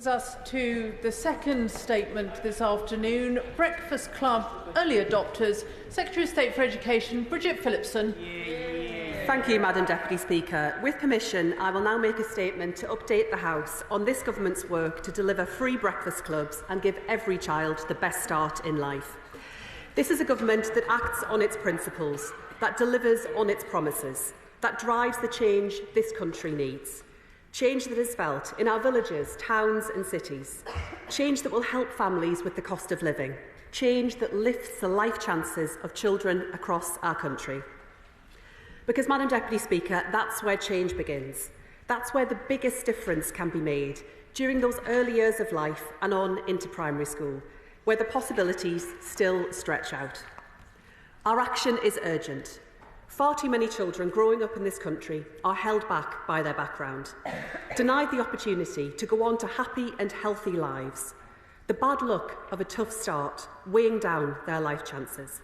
Us to the second statement this afternoon. Breakfast Club Early Adopters, Secretary of State for Education, Bridget Phillipson. Thank you, Madam Deputy Speaker. With permission, I will now make a statement to update the House on this Government's work to deliver free breakfast clubs and give every child the best start in life. This is a government that acts on its principles, that delivers on its promises, that drives the change this country needs. Change that is felt in our villages, towns and cities. Change that will help families with the cost of living. Change that lifts the life chances of children across our country. Because, Madam Deputy Speaker, that's where change begins. That's where the biggest difference can be made, during those early years of life and on into primary school, where the possibilities still stretch out. Our action is urgent. Far too many children growing up in this country are held back by their background, denied the opportunity to go on to happy and healthy lives, the bad luck of a tough start weighing down their life chances.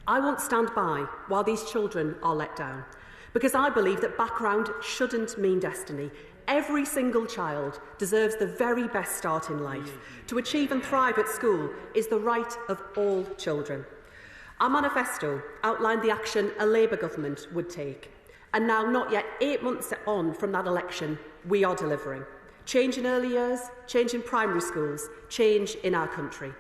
I won't stand by while these children are let down, because I believe that background shouldn't mean destiny. Every single child deserves the very best start in life. To achieve and thrive at school is the right of all children. Our manifesto outlined the action a Labour government would take, and now, not yet 8 months on from that election, we are delivering. Change in early years, change in primary schools, change in our country.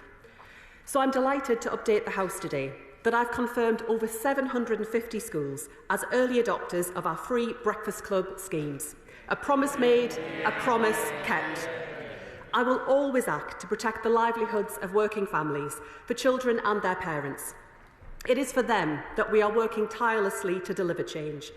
So I'm delighted to update the House today that I've confirmed over 750 schools as early adopters of our free breakfast club schemes. A promise made, a promise kept. I will always act to protect the livelihoods of working families, for children and their parents. It is for them that we are working tirelessly to deliver change,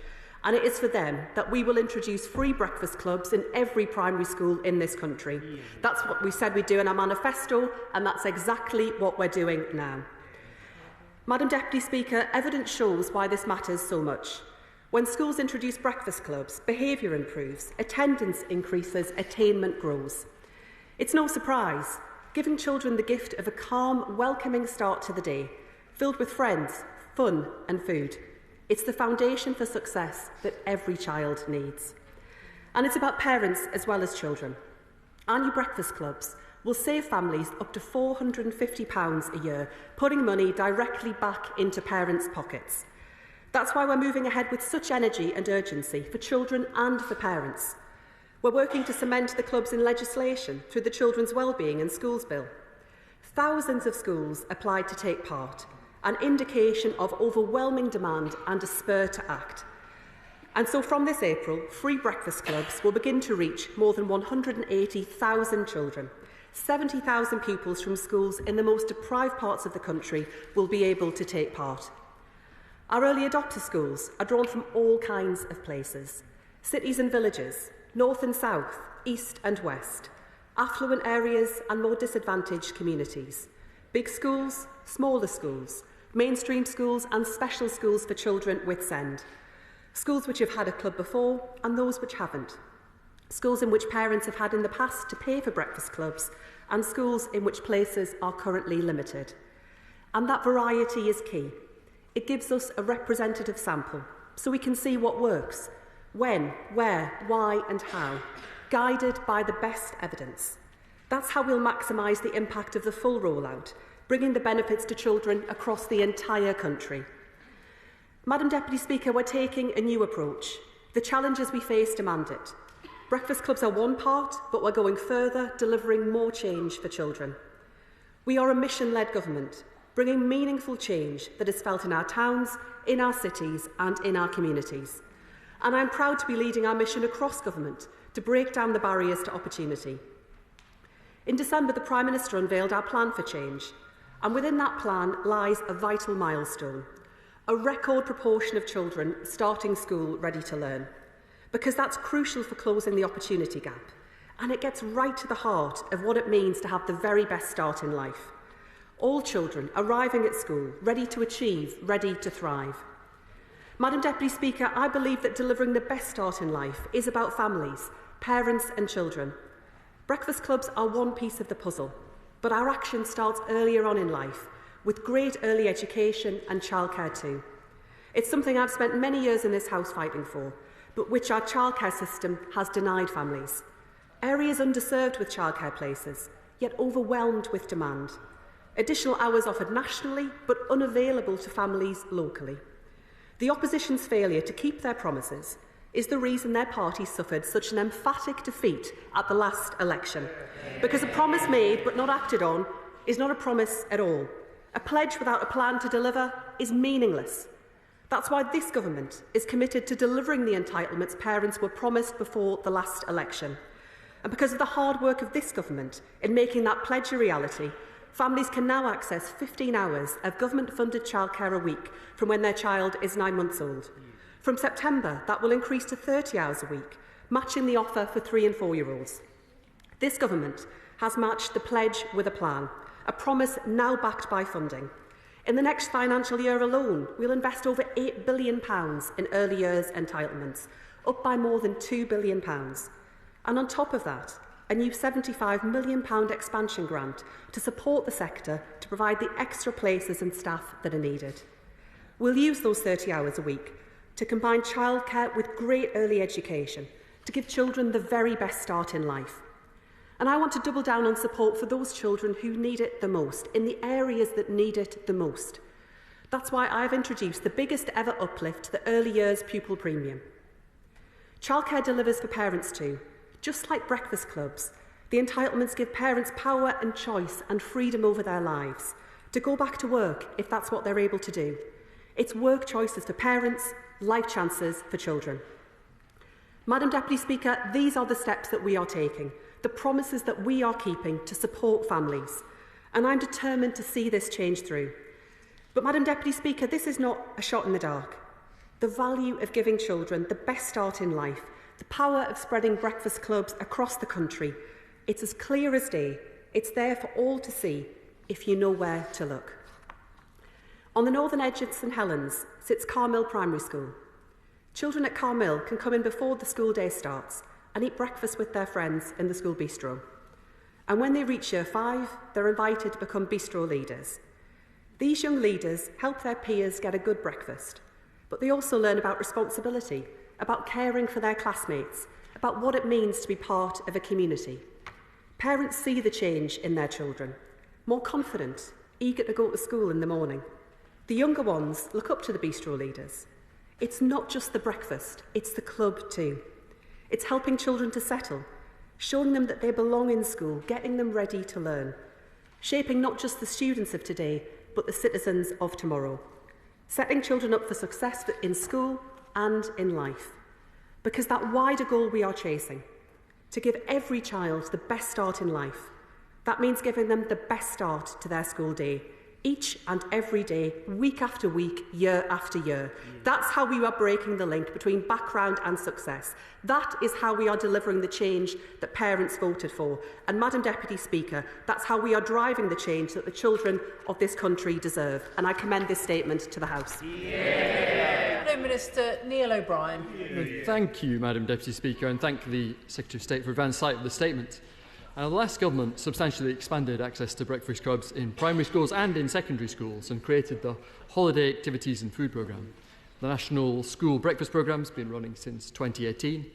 and it is for them that we will introduce free breakfast clubs in every primary school in this country. That's what we said we'd do in our manifesto, and that's exactly what we're doing now. Madam Deputy Speaker, evidence shows why this matters so much. When schools introduce breakfast clubs, behaviour improves, attendance increases, attainment grows. It's no surprise, giving children the gift of a calm, welcoming start to the day, filled with friends, fun and food. It's the foundation for success that every child needs. And it's about parents as well as children. Our new breakfast clubs will save families up to £450 a year, putting money directly back into parents' pockets. That's why we're moving ahead with such energy and urgency for children and for parents. We're working to cement the clubs in legislation through the Children's Wellbeing and Schools Bill. Thousands of schools applied to take part, an indication of overwhelming demand and a spur to act. And so from this April, free breakfast clubs will begin to reach more than 180,000 children. 70,000 pupils from schools in the most deprived parts of the country will be able to take part. Our early adopter schools are drawn from all kinds of places: cities and villages, north and south, east and west, affluent areas and more disadvantaged communities, big schools, smaller schools, mainstream schools and special schools for children with SEND, schools which have had a club before and those which haven't, schools in which parents have had in the past to pay for breakfast clubs, and schools in which places are currently limited. And that variety is key. It gives us a representative sample, so we can see what works, when, where, why and how, guided by the best evidence. That's how we'll maximise the impact of the full rollout, bringing the benefits to children across the entire country. Madam Deputy Speaker, we're taking a new approach. The challenges we face demand it. Breakfast clubs are one part, but we're going further, delivering more change for children. We are a mission-led government, bringing meaningful change that is felt in our towns, in our cities and in our communities. And I'm proud to be leading our mission across government to break down the barriers to opportunity. In December, the Prime Minister unveiled our plan for change, and within that plan lies a vital milestone: a record proportion of children starting school ready to learn, because that's crucial for closing the opportunity gap, and it gets right to the heart of what it means to have the very best start in life. All children arriving at school ready to achieve, ready to thrive. Madam Deputy Speaker, I believe that delivering the best start in life is about families, parents and children. Breakfast clubs are one piece of the puzzle, but our action starts earlier on in life, with great early education and childcare too. It's something I've spent many years in this House fighting for, but which our childcare system has denied families. Areas underserved with childcare places, yet overwhelmed with demand. Additional hours offered nationally, but unavailable to families locally. The opposition's failure to keep their promises is the reason their party suffered such an emphatic defeat at the last election. Because a promise made but not acted on is not a promise at all. A pledge without a plan to deliver is meaningless. That's why this government is committed to delivering the entitlements parents were promised before the last election. And because of the hard work of this government in making that pledge a reality, families can now access 15 hours of government-funded childcare a week from when their child is 9 months old. From September, that will increase to 30 hours a week, matching the offer for 3- and 4-year-olds. This government has matched the pledge with a plan, a promise now backed by funding. In the next financial year alone, we'll invest over £8 billion in early years entitlements, up by more than £2 billion. And on top of that, a new £75 million expansion grant to support the sector to provide the extra places and staff that are needed. We'll use those 30 hours a week to combine childcare with great early education, to give children the very best start in life. And I want to double down on support for those children who need it the most, in the areas that need it the most. That's why I've introduced the biggest ever uplift to the early years pupil premium. Childcare delivers for parents too. Just like breakfast clubs, the entitlements give parents power and choice and freedom over their lives, to go back to work if that's what they're able to do. It's work choices for parents, life chances for children. Madam Deputy Speaker, these are the steps that we are taking, the promises that we are keeping to support families, and I'm determined to see this change through. But Madam Deputy Speaker, this is not a shot in the dark. The value of giving children the best start in life, the power of spreading breakfast clubs across the country, it's as clear as day. It's there for all to see if you know where to look. On the northern edge of St Helens sits Carmill Primary School. Children at Carmill can come in before the school day starts and eat breakfast with their friends in the school bistro. And when they reach year 5, they're invited to become bistro leaders. These young leaders help their peers get a good breakfast, but they also learn about responsibility, about caring for their classmates, about what it means to be part of a community. Parents see the change in their children, more confident, eager to go to school in the morning. The younger ones look up to the bistro leaders. It's not just the breakfast, it's the club too. It's helping children to settle, showing them that they belong in school, getting them ready to learn, shaping not just the students of today, but the citizens of tomorrow, setting children up for success in school and in life. Because that wider goal we are chasing, to give every child the best start in life, that means giving them the best start to their school day, each and every day, week after week, year after year. That's how we are breaking the link between background and success. That is how we are delivering the change that parents voted for. And Madam Deputy Speaker, that's how we are driving the change that the children of this country deserve. And I commend this statement to the House. Minister Neil O'Brien. Thank you, Madam Deputy Speaker, and thank the Secretary of State for advance sight of the statement. The last government substantially expanded access to breakfast clubs in primary schools and in secondary schools and created the Holiday Activities and Food Programme. The National School Breakfast Programme has been running since 2018.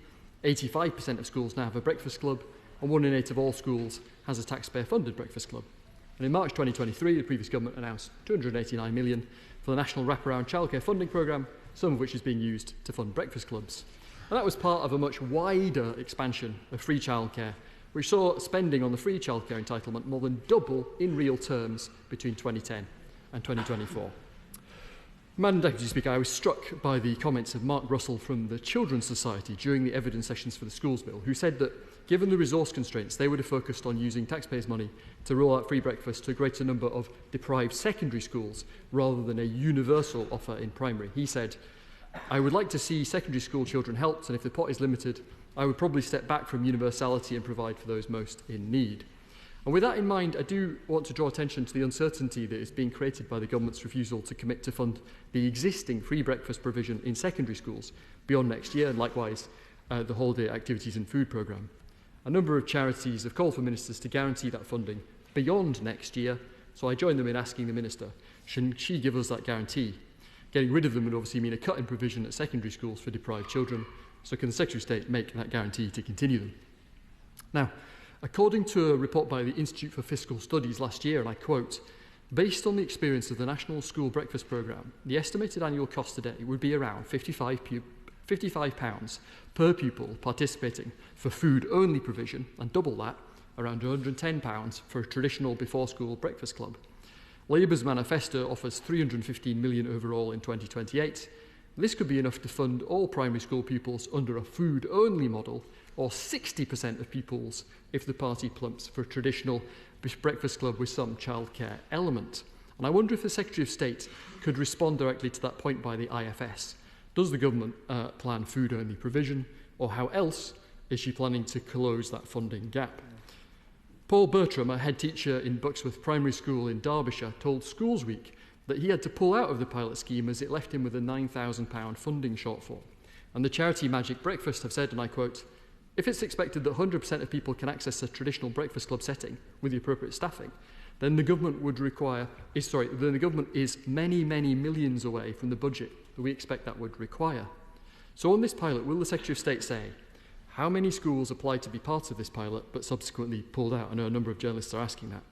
85% of schools now have a breakfast club, and 1 in 8 of all schools has a taxpayer-funded breakfast club. And in March 2023, the previous government announced £289 million for the National Wraparound Childcare Funding Programme, some of which is being used to fund breakfast clubs. And that was part of a much wider expansion of free childcare, which saw spending on the free childcare entitlement more than double in real terms between 2010 and 2024. Madam Deputy Speaker, I was struck by the comments of Mark Russell from the Children's Society during the evidence sessions for the Schools Bill, who said that given the resource constraints, they would have focused on using taxpayers' money to roll out free breakfast to a greater number of deprived secondary schools rather than a universal offer in primary. He said, "I would like to see secondary school children helped, and if the pot is limited, I would probably step back from universality and provide for those most in need." And with that in mind, I do want to draw attention to the uncertainty that is being created by the government's refusal to commit to fund the existing free breakfast provision in secondary schools beyond next year, and likewise the Holiday Activities and Food Programme. A number of charities have called for ministers to guarantee that funding beyond next year, so I join them in asking the minister, should she give us that guarantee? Getting rid of them would obviously mean a cut in provision at secondary schools for deprived children, so can the Secretary of State make that guarantee to continue them? Now, according to a report by the Institute for Fiscal Studies last year, and I quote, "Based on the experience of the National School Breakfast Programme, the estimated annual cost today would be around £55 per pupil participating for food-only provision, and double that, around £110 for a traditional before-school breakfast club. Labour's manifesto offers £315 million overall in 2028. This could be enough to fund all primary school pupils under a food-only model, or 60% of pupils if the party plumps for a traditional breakfast club with some childcare element." And I wonder if the Secretary of State could respond directly to that point by the IFS. Does the government plan food-only provision, or how else is she planning to close that funding gap? Paul Bertram, a head teacher in Buxworth Primary School in Derbyshire, told Schools Week that he had to pull out of the pilot scheme as it left him with a £9,000 funding shortfall. And the charity Magic Breakfast have said, and I quote, "If it's expected that 100% of people can access a traditional breakfast club setting with the appropriate staffing, then the government is many, many millions away from the budget that we expect that would require." So on this pilot, will the Secretary of State say how many schools applied to be part of this pilot but subsequently pulled out? I know a number of journalists are asking that.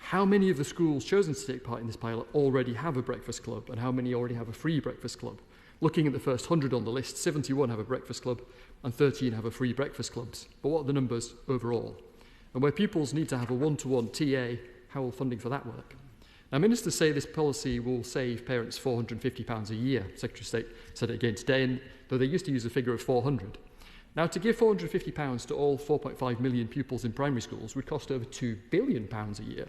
How many of the schools chosen to take part in this pilot already have a breakfast club, and how many already have a free breakfast club? Looking at the first 100 on the list, 71 have a breakfast club and 13 have a free breakfast clubs. But what are the numbers overall? And where pupils need to have a one-to-one TA, how will funding for that work? Now, ministers say this policy will save parents £450 a year. Secretary of State said it again today, and though they used to use a figure of 400. Now, to give £450 to all 4.5 million pupils in primary schools would cost over £2 billion a year.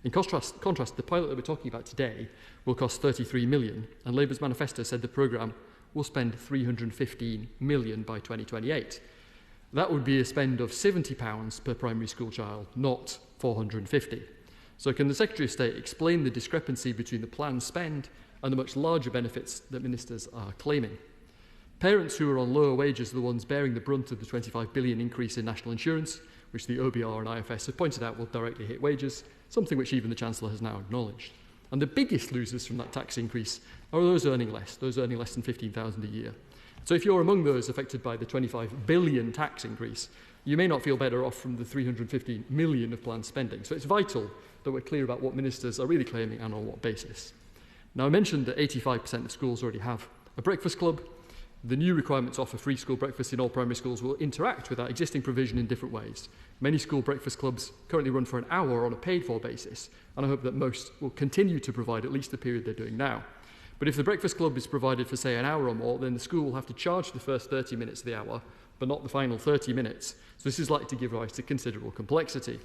In contrast, the pilot that we're talking about today will cost £33 million, and Labour's manifesto said the programme will spend £315 million by 2028. That would be a spend of £70 per primary school child, not £450. So can the Secretary of State explain the discrepancy between the planned spend and the much larger benefits that ministers are claiming? Parents who are on lower wages are the ones bearing the brunt of the £25 billion increase in national insurance, which the OBR and IFS have pointed out will directly hit wages, something which even the Chancellor has now acknowledged. And the biggest losers from that tax increase are those earning less than £15,000 a year. So if you're among those affected by the £25 billion tax increase, you may not feel better off from the £315 million of planned spending. So it's vital that we're clear about what ministers are really claiming and on what basis. Now, I mentioned that 85% of schools already have a breakfast club. The new requirement to offer free school breakfast in all primary schools will interact with that existing provision in different ways. Many school breakfast clubs currently run for an hour on a paid-for basis, and I hope that most will continue to provide at least the period they're doing now. But if the breakfast club is provided for, say, an hour or more, then the school will have to charge the first 30 minutes of the hour, but not the final 30 minutes. So this is likely to give rise to considerable complexity.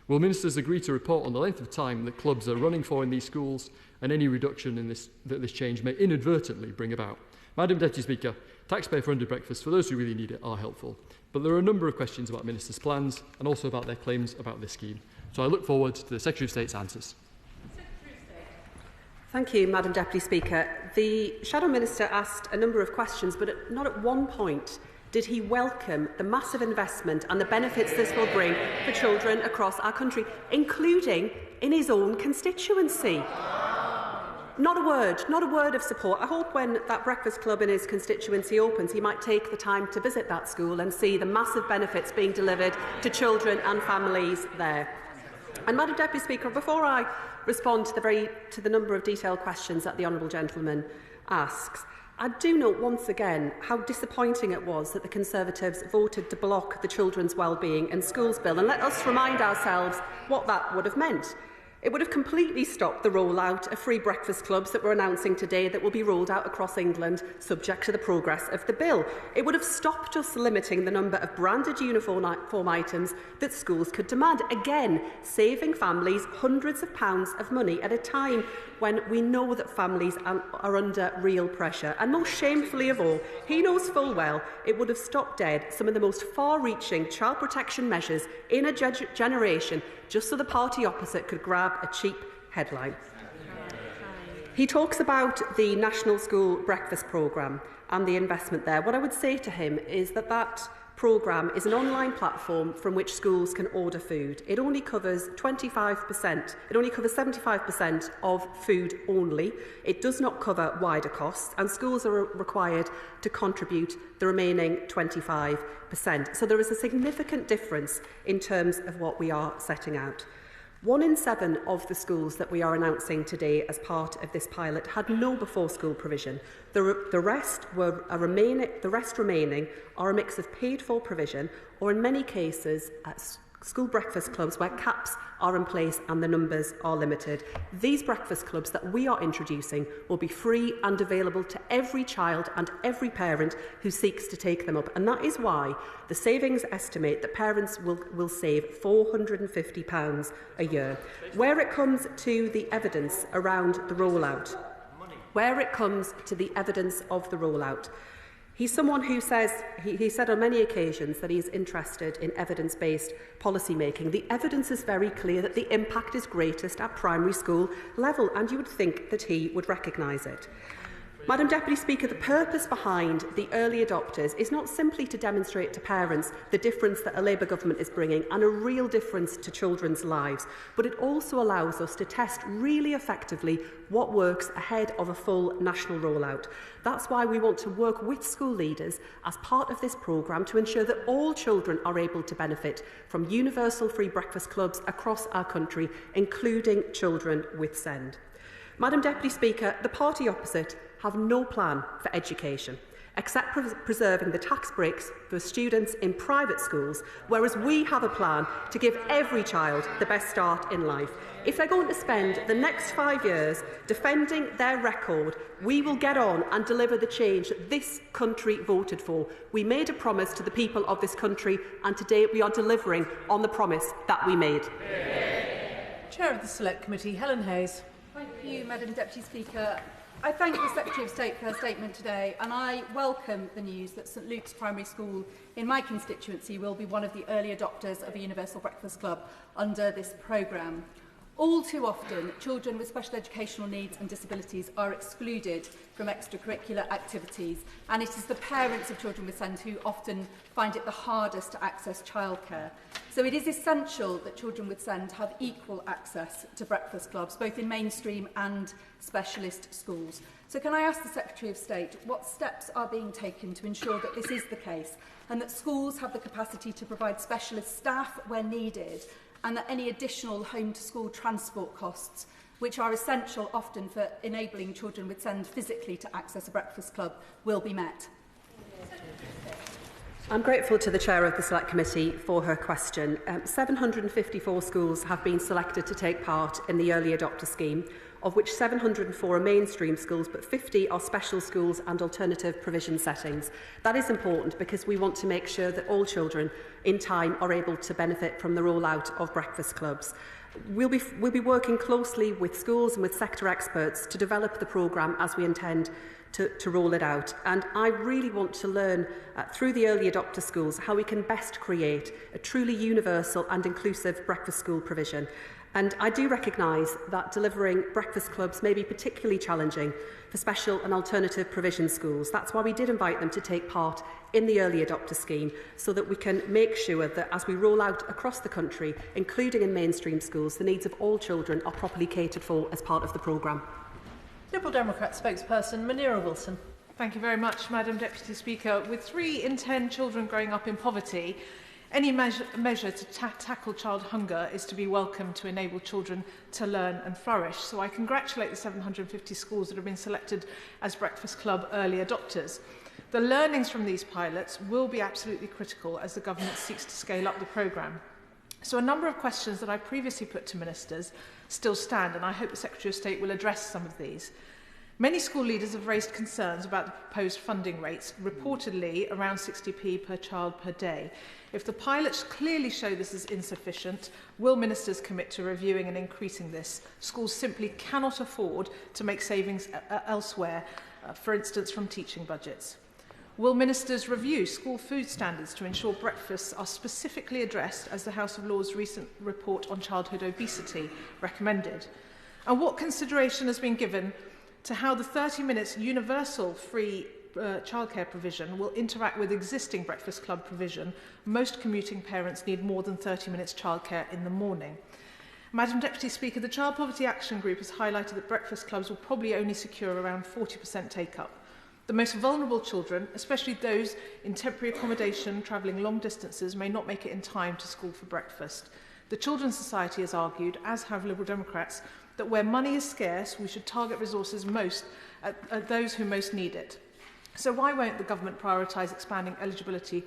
Will ministers agree to report on the length of time that clubs are running for in these schools, and any reduction in that this change may inadvertently bring about? Madam Deputy Speaker, taxpayer-funded breakfasts for those who really need it are helpful, but there are a number of questions about ministers' plans and also about their claims about this scheme. So I look forward to the Secretary of State's answers. Thank you, Madam Deputy Speaker. The Shadow Minister asked a number of questions, but not at one point did he welcome the massive investment and the benefits this will bring for children across our country, including in his own constituency. Not a word of support. I hope when that breakfast club in his constituency opens, he might take the time to visit that school and see the massive benefits being delivered to children and families there. And Madam Deputy Speaker, before I respond to the number of detailed questions that the honourable gentleman asks, I do note once again how disappointing it was that the Conservatives voted to block the Children's Wellbeing in Schools Bill, and let us remind ourselves what that would have meant. It would have completely stopped the rollout of free breakfast clubs that we're announcing today that will be rolled out across England, subject to the progress of the bill. It would have stopped us limiting the number of branded uniform items that schools could demand, again saving families hundreds of pounds of money at a time when we know that families are under real pressure. And most shamefully of all, he knows full well it would have stopped dead some of the most far-reaching child protection measures in a generation, just so the party opposite could grab a cheap headline. He talks about the National School Breakfast Programme and the investment there. What I would say to him is that programme is an online platform from which schools can order food. It only covers 25%. It only covers 75% of food only. It does not cover wider costs, and schools are required to contribute the remaining 25%. So there is a significant difference in terms of what we are setting out. 1 in 7 of the schools that we are announcing today as part of this pilot had no before-school provision. The rest remaining are a mix of paid-for provision, or in many cases, school breakfast clubs where caps are in place and the numbers are limited. These breakfast clubs that we are introducing will be free and available to every child and every parent who seeks to take them up. And that is why the savings estimate that parents will save £450 a year. Where it comes to the evidence around the rollout, he's someone who says, he said on many occasions that he's interested in evidence-based policy making. The evidence is very clear that the impact is greatest at primary school level, and you would think that he would recognise it. Madam Deputy Speaker, the purpose behind the early adopters is not simply to demonstrate to parents the difference that a Labour government is bringing and a real difference to children's lives, but it also allows us to test really effectively what works ahead of a full national rollout. That's why we want to work with school leaders as part of this programme to ensure that all children are able to benefit from universal free breakfast clubs across our country, including children with SEND. Madam Deputy Speaker, the party opposite have no plan for education, except preserving the tax breaks for students in private schools, whereas we have a plan to give every child the best start in life. If they're going to spend the next 5 years defending their record, we will get on and deliver the change that this country voted for. We made a promise to the people of this country, and today we are delivering on the promise that we made. Chair of the Select Committee, Helen Hayes. Thank you, Madam Deputy Speaker. I thank the Secretary of State for her statement today, and I welcome the news that St Luke's Primary School in my constituency will be one of the early adopters of a Universal Breakfast Club under this programme. All too often, children with special educational needs and disabilities are excluded from extracurricular activities, and it is the parents of children with SEND who often find it the hardest to access childcare. So it is essential that children with SEND have equal access to breakfast clubs, both in mainstream and specialist schools. So can I ask the Secretary of State what steps are being taken to ensure that this is the case, and that schools have the capacity to provide specialist staff where needed, and that any additional home-to-school transport costs, which are essential often for enabling children with SEND physically to access a breakfast club, will be met? I'm grateful to the Chair of the Select Committee for her question. 754 schools have been selected to take part in the early adopter scheme, of which 704 are mainstream schools, but 50 are special schools and alternative provision settings. That is important because we want to make sure that all children in time are able to benefit from the rollout of breakfast clubs. We'll be working closely with schools and with sector experts to develop the programme as we intend to roll it out. And I really want to learn through the early adopter schools how we can best create a truly universal and inclusive breakfast school provision. And I do recognise that delivering breakfast clubs may be particularly challenging for special and alternative provision schools. That's why we did invite them to take part in the early adopter scheme, so that we can make sure that as we roll out across the country, including in mainstream schools, the needs of all children are properly catered for as part of the programme. Liberal Democrat spokesperson Munira Wilson. Thank you very much, Madam Deputy Speaker. With 3 in 10 children growing up in poverty, any measure to tackle child hunger is to be welcome to enable children to learn and flourish. So I congratulate the 750 schools that have been selected as Breakfast Club early adopters. The learnings from these pilots will be absolutely critical as the government seeks to scale up the programme. So a number of questions that I previously put to ministers still stand, and I hope the Secretary of State will address some of these. Many school leaders have raised concerns about the proposed funding rates, reportedly around 60p per child per day. If the pilots clearly show this is insufficient, will ministers commit to reviewing and increasing this? Schools simply cannot afford to make savings elsewhere, for instance from teaching budgets. Will ministers review school food standards to ensure breakfasts are specifically addressed, as the House of Lords' recent report on childhood obesity recommended? And what consideration has been given to how the 30 minutes universal free childcare provision will interact with existing breakfast club provision, most commuting parents need more than 30 minutes childcare in the morning. Madam Deputy Speaker, the Child Poverty Action Group has highlighted that breakfast clubs will probably only secure around 40% take-up. The most vulnerable children, especially those in temporary accommodation travelling long distances, may not make it in time to school for breakfast. The Children's Society has argued, as have Liberal Democrats, that where money is scarce, we should target resources most at those who most need it. So why won't the government prioritise expanding eligibility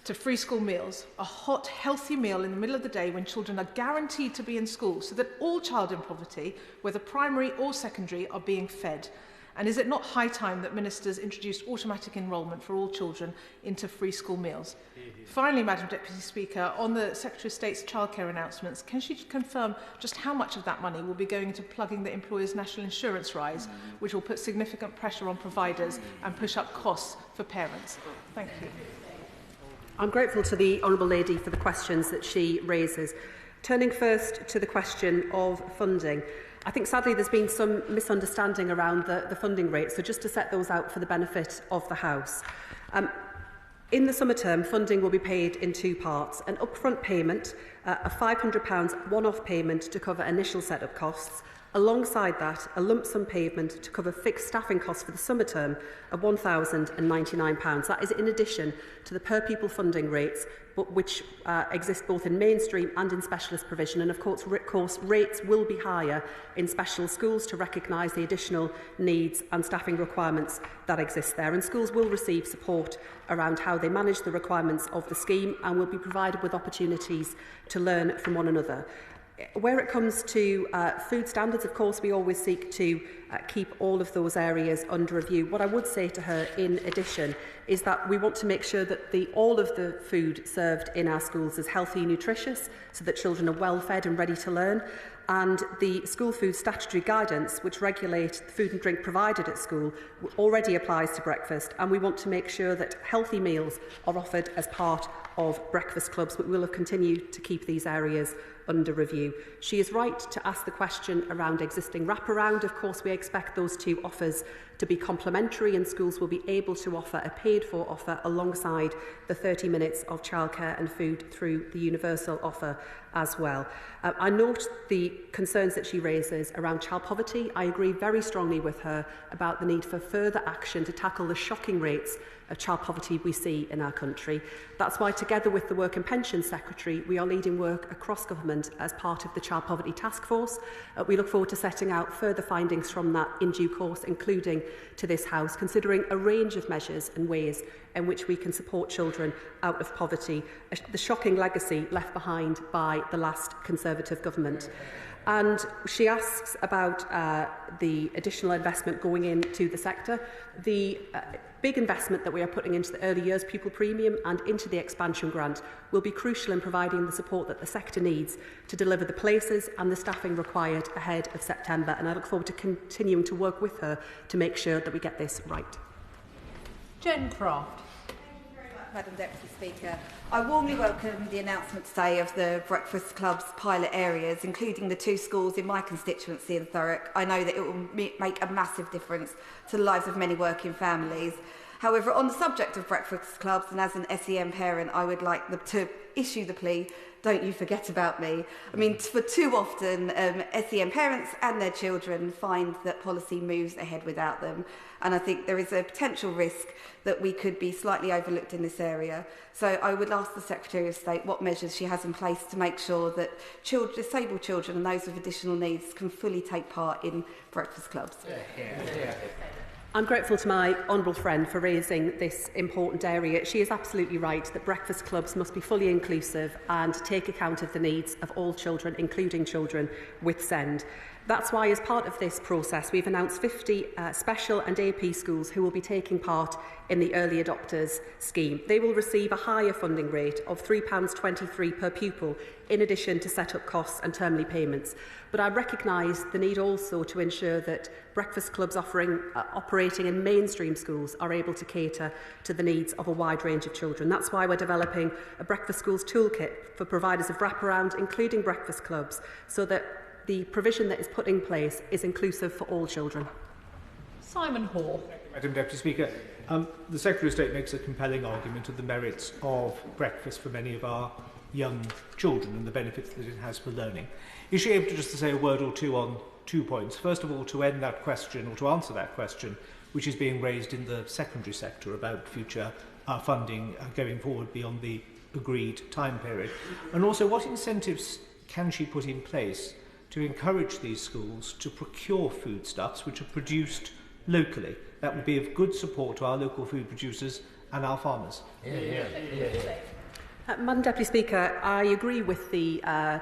to free school meals, a hot, healthy meal in the middle of the day when children are guaranteed to be in school, so that all child in poverty, whether primary or secondary, are being fed? And is it not high time that ministers introduced automatic enrolment for all children into free school meals? Finally, Madam Deputy Speaker, on the Secretary of State's childcare announcements, can she confirm just how much of that money will be going into plugging the employer's national insurance rise, which will put significant pressure on providers and push up costs for parents? Thank you. I'm grateful to the Honourable Lady for the questions that she raises. Turning first to the question of funding, I think sadly there's been some misunderstanding around the funding rates, so just to set those out for the benefit of the House. In the summer term, funding will be paid in two parts: an upfront payment, a £500 one-off payment to cover initial set-up costs. Alongside that, a lump sum payment to cover fixed staffing costs for the summer term of £1,099. That is in addition to the per-pupil funding rates, but which exist both in mainstream and in specialist provision. And of course, rates will be higher in special schools to recognise the additional needs and staffing requirements that exist there. And schools will receive support around how they manage the requirements of the scheme and will be provided with opportunities to learn from one another. Where it comes to food standards, of course, we always seek to keep all of those areas under review. What I would say to her, in addition, is that we want to make sure that all of the food served in our schools is healthy and nutritious, so that children are well fed and ready to learn. And the school food statutory guidance, which regulates the food and drink provided at school, already applies to breakfast, and we want to make sure that healthy meals are offered as part of breakfast clubs, but we will have continued to keep these areas under review. She is right to ask the question around existing wraparound. Of course, we expect those two offers to be complementary, and schools will be able to offer a paid-for offer alongside the 30 minutes of childcare and food through the universal offer as well. I note the concerns that she raises around child poverty. I agree very strongly with her about the need for further action to tackle the shocking rates of child poverty we see in our country. That's why, together with the Work and Pensions Secretary, we are leading work across government as part of the Child Poverty Task Force. We look forward to setting out further findings from that in due course, including to this House, considering a range of measures and ways in which we can support children out of poverty, the shocking legacy left behind by the last Conservative government. And she asks about the additional investment going into the sector. The big investment that we are putting into the early years pupil premium and into the expansion grant will be crucial in providing the support that the sector needs to deliver the places and the staffing required ahead of September. And I look forward to continuing to work with her to make sure that we get this right. Jen Craft. Madam Deputy Speaker, I warmly welcome the announcement today of the breakfast club's pilot areas, including the two schools in my constituency in Thurrock. I know that it will make a massive difference to the lives of many working families. However, on the subject of breakfast clubs, and as an SEN parent, I would like to issue the plea, don't you forget about me. I mean, for too often, SEN parents and their children find that policy moves ahead without them. And I think there is a potential risk that we could be slightly overlooked in this area. So I would ask the Secretary of State what measures she has in place to make sure that disabled children and those with additional needs can fully take part in breakfast clubs. I'm grateful to my honourable friend for raising this important area. She is absolutely right that breakfast clubs must be fully inclusive and take account of the needs of all children, including children with SEND. That's why, as part of this process, we've announced 50 special and AP schools who will be taking part in the Early Adopters scheme. They will receive a higher funding rate of £3.23 per pupil, in addition to set-up costs and termly payments. But I recognise the need also to ensure that breakfast clubs operating in mainstream schools are able to cater to the needs of a wide range of children. That's why we're developing a breakfast schools toolkit for providers of wraparound, including breakfast clubs, so that the provision that is put in place is inclusive for all children. Simon Hoare. Madam Deputy Speaker, the Secretary of State makes a compelling argument of the merits of breakfast for many of our young children and the benefits that it has for learning. Is she able to say a word or two on 2 points? First of all, to end that question, or to answer that question, which is being raised in the secondary sector about future funding going forward beyond the agreed time period. And also, what incentives can she put in place to encourage these schools to procure foodstuffs which are produced locally? That would be of good support to our local food producers and our farmers. Madam Deputy Speaker, I agree with the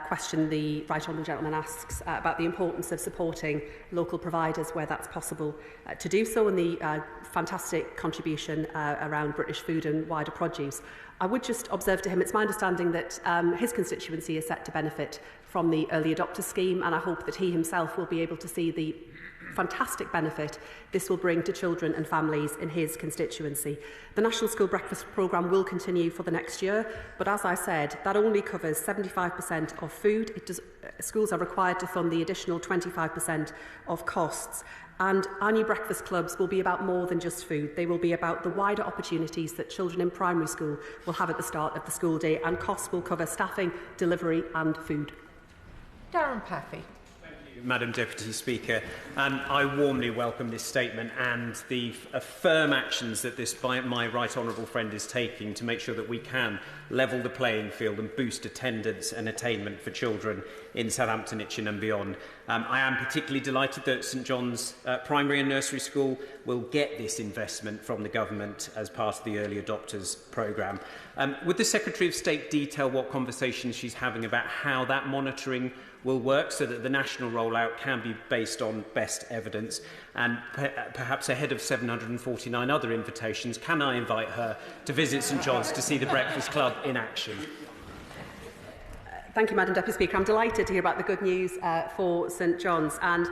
question the Right Honourable Gentleman asks about the importance of supporting local providers where that's possible to do so, and the fantastic contribution around British food and wider produce. I would just observe to him, it's my understanding that his constituency is set to benefit from the early adopter scheme, and I hope that he himself will be able to see the fantastic benefit this will bring to children and families in his constituency. The National School Breakfast Programme will continue for the next year, but as I said, that only covers 75% of food. Schools are required to fund the additional 25% of costs. And our new breakfast clubs will be about more than just food. They will be about the wider opportunities that children in primary school will have at the start of the school day, and costs will cover staffing, delivery and food. Darren Paffey. Madam Deputy Speaker, I warmly welcome this statement and the firm actions that my right honourable friend is taking to make sure that we can level the playing field and boost attendance and attainment for children in Southampton, Itchen and beyond. I am particularly delighted that St John's Primary and Nursery School will get this investment from the government as part of the Early Adopters programme. Would the Secretary of State detail what conversations she's having about how that monitoring will work so that the national rollout can be based on best evidence, and perhaps ahead of 749 other invitations, can I invite her to visit St John's to see the Breakfast Club in action? Thank you, Madam Deputy Speaker. I'm delighted to hear about the good news for St John's, and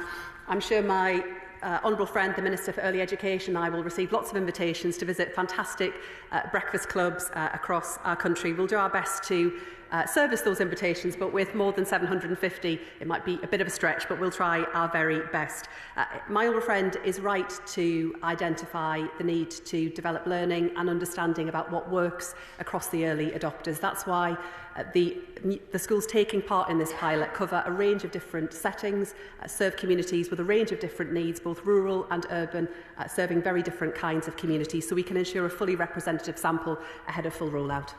I'm sure my honourable friend, the Minister for Early Education, and I will receive lots of invitations to visit fantastic breakfast clubs across our country. We'll do our best to service those invitations, but with more than 750, it might be a bit of a stretch, but we'll try our very best. My honourable friend is right to identify the need to develop learning and understanding about what works across the early adopters. That's why the schools taking part in this pilot cover a range of different settings, serve communities with a range of different needs, both rural and urban, serving very different kinds of communities, so we can ensure a fully representative sample ahead of full rollout.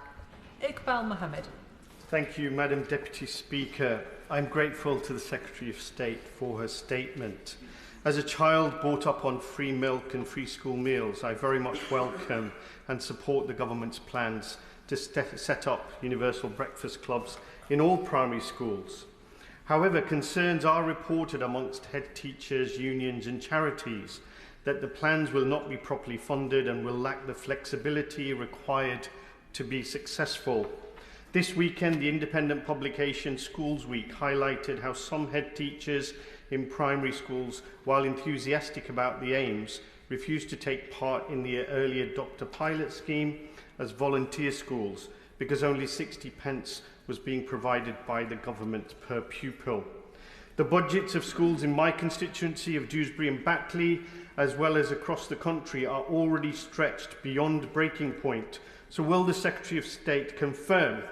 Iqbal Mohamed. Thank you, Madam Deputy Speaker. I'm grateful to the Secretary of State for her statement. As a child brought up on free milk and free school meals, I very much welcome and support the government's plans to set up universal breakfast clubs in all primary schools. However, concerns are reported amongst head teachers, unions and charities that the plans will not be properly funded and will lack the flexibility required to be successful. This weekend, the independent publication Schools Week highlighted how some head teachers in primary schools, while enthusiastic about the aims, refused to take part in the early adopter pilot scheme as volunteer schools because only 60 pence was being provided by the government per pupil. The budgets of schools in my constituency of Dewsbury and Batley, as well as across the country, are already stretched beyond breaking point. So will the Secretary of State confirm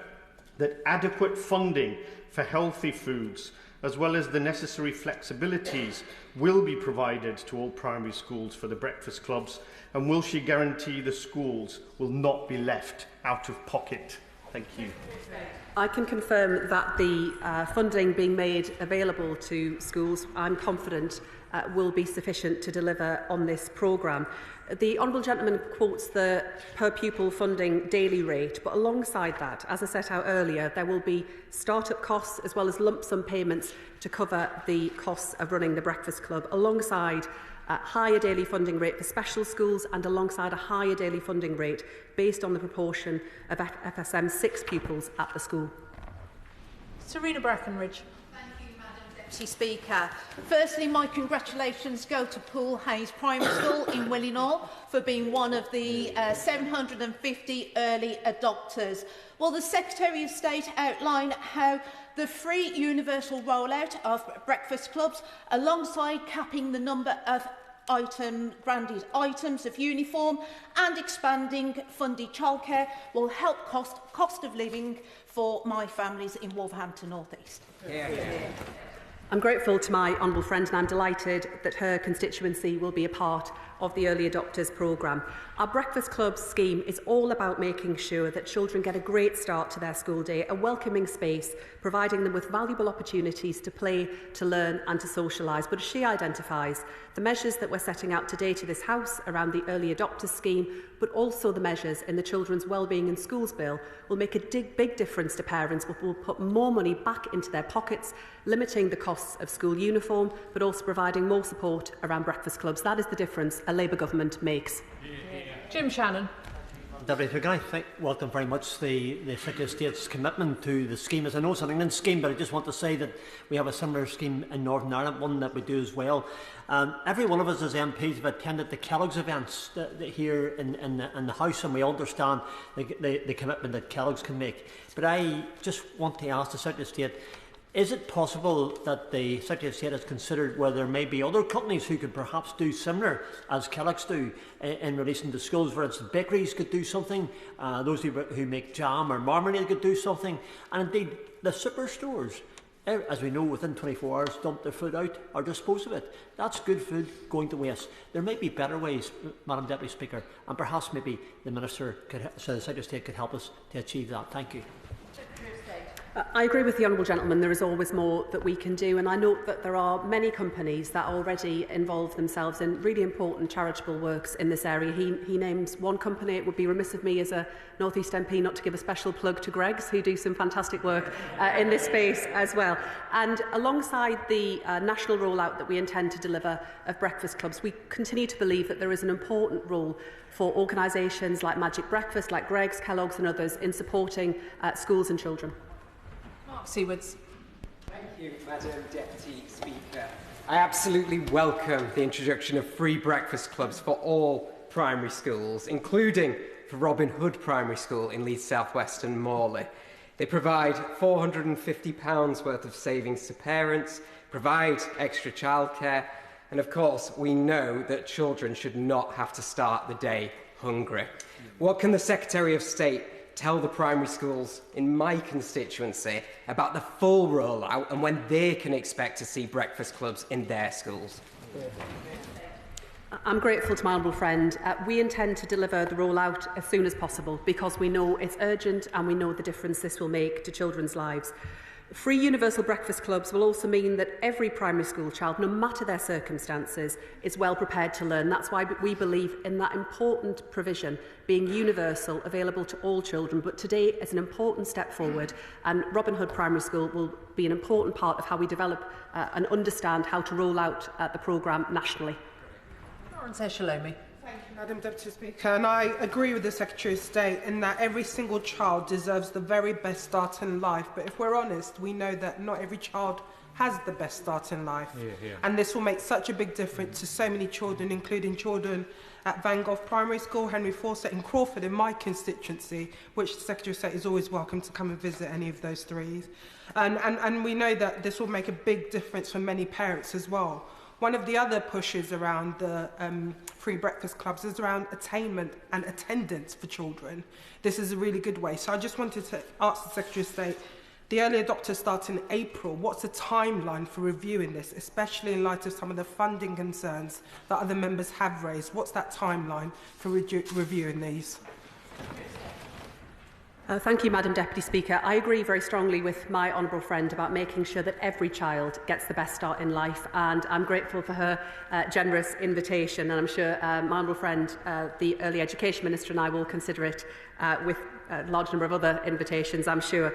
that adequate funding for healthy foods, as well as the necessary flexibilities, will be provided to all primary schools for the breakfast clubs? And will she guarantee the schools will not be left out of pocket? Thank you. I can confirm that the funding being made available to schools, I'm confident, will be sufficient to deliver on this programme. The Honourable Gentleman quotes the per pupil funding daily rate, but alongside that, as I set out earlier, there will be start-up costs as well as lump sum payments to cover the costs of running the breakfast club, alongside a higher daily funding rate for special schools and alongside a higher daily funding rate based on the proportion of FSM 6 pupils at the school. Sureena Brackenridge. Deputy Speaker. Firstly, my congratulations go to Poole Hayes Primary School in Willinghall for being one of the 750 early adopters. Will the Secretary of State outline how the free universal rollout of breakfast clubs, alongside capping the number of branded items of uniform and expanding funded childcare will help cost of living for my families in Wolverhampton North East. I'm grateful to my honourable friend and I'm delighted that her constituency will be a part of the Early Adopters programme. Our Breakfast Club scheme is all about making sure that children get a great start to their school day, a welcoming space, providing them with valuable opportunities to play, to learn and to socialise. But as she identifies, the measures that we're setting out today to this House around the Early Adopters scheme, but also the measures in the Children's Wellbeing in Schools Bill, will make a big difference to parents, will put more money back into their pockets, limiting the costs of school uniform, but also providing more support around breakfast clubs. That is the difference a Labour government makes. Jim Shannon. Deputy Speaker, I welcome very much the Secretary of State's commitment to the scheme. As I know it's an England scheme, but I just want to say that we have a similar scheme in Northern Ireland, one that we do as well. Every one of us as MPs have attended the Kellogg's events here in the House, and we understand the commitment that Kellogg's can make. But I just want to ask the Secretary of State, is it possible that the Secretary of State has considered whether there may be other companies who could perhaps do similar as Kellogg's do in relation to schools? For instance, bakeries could do something, those who make jam or marmalade could do something, and indeed the superstores, as we know, within 24 hours dump their food out or dispose of it. That's good food going to waste. There may be better ways, Madam Deputy Speaker, and perhaps maybe the Minister, the Secretary of State could help us to achieve that. Thank you. I agree with the Honourable Gentleman. There is always more that we can do, and I note that there are many companies that already involve themselves in really important charitable works in this area. He names one company. It would be remiss of me as a North East MP not to give a special plug to Greggs, who do some fantastic work in this space as well. And alongside the national rollout that we intend to deliver of breakfast clubs, we continue to believe that there is an important role for organisations like Magic Breakfast, like Greggs, Kellogg's and others in supporting schools and children. Sewards. Thank you, Madam Deputy Speaker. I absolutely welcome the introduction of free breakfast clubs for all primary schools, including for Robin Hood Primary School in Leeds South West and Morley. They provide £450 worth of savings to parents, provide extra childcare, and of course we know that children should not have to start the day hungry. What can the Secretary of State tell the primary schools in my constituency about the full rollout and when they can expect to see breakfast clubs in their schools? I'm grateful to my honourable friend. We intend to deliver the rollout as soon as possible because we know it's urgent and we know the difference this will make to children's lives. Free universal breakfast clubs will also mean that every primary school child, no matter their circumstances, is well prepared to learn. That's why we believe in that important provision being universal, available to all children. But today is an important step forward, and Robin Hood Primary School will be an important part of how we develop and understand how to roll out the programme nationally. Thank you, Madam Deputy Speaker. And I agree with the Secretary of State in that every single child deserves the very best start in life. But if we're honest, we know that not every child has the best start in life. And this will make such a big difference to so many children, including children at Van Gogh Primary School, Henry Fawcett in Crawford in my constituency, which the Secretary of State is always welcome to come and visit any of those three. And we know that this will make a big difference for many parents as well. One of the other pushes around the free breakfast clubs is around attainment and attendance for children. This is a really good way. So I just wanted to ask the Secretary of State, the early adopters start in April. What's the timeline for reviewing this, especially in light of some of the funding concerns that other members have raised? What's that timeline for reviewing these? Thank you, Madam Deputy Speaker. I agree very strongly with my honourable friend about making sure that every child gets the best start in life, and I'm grateful for her generous invitation, and I'm sure my honourable friend, the Early Education Minister, and I will consider it with a large number of other invitations, I'm sure.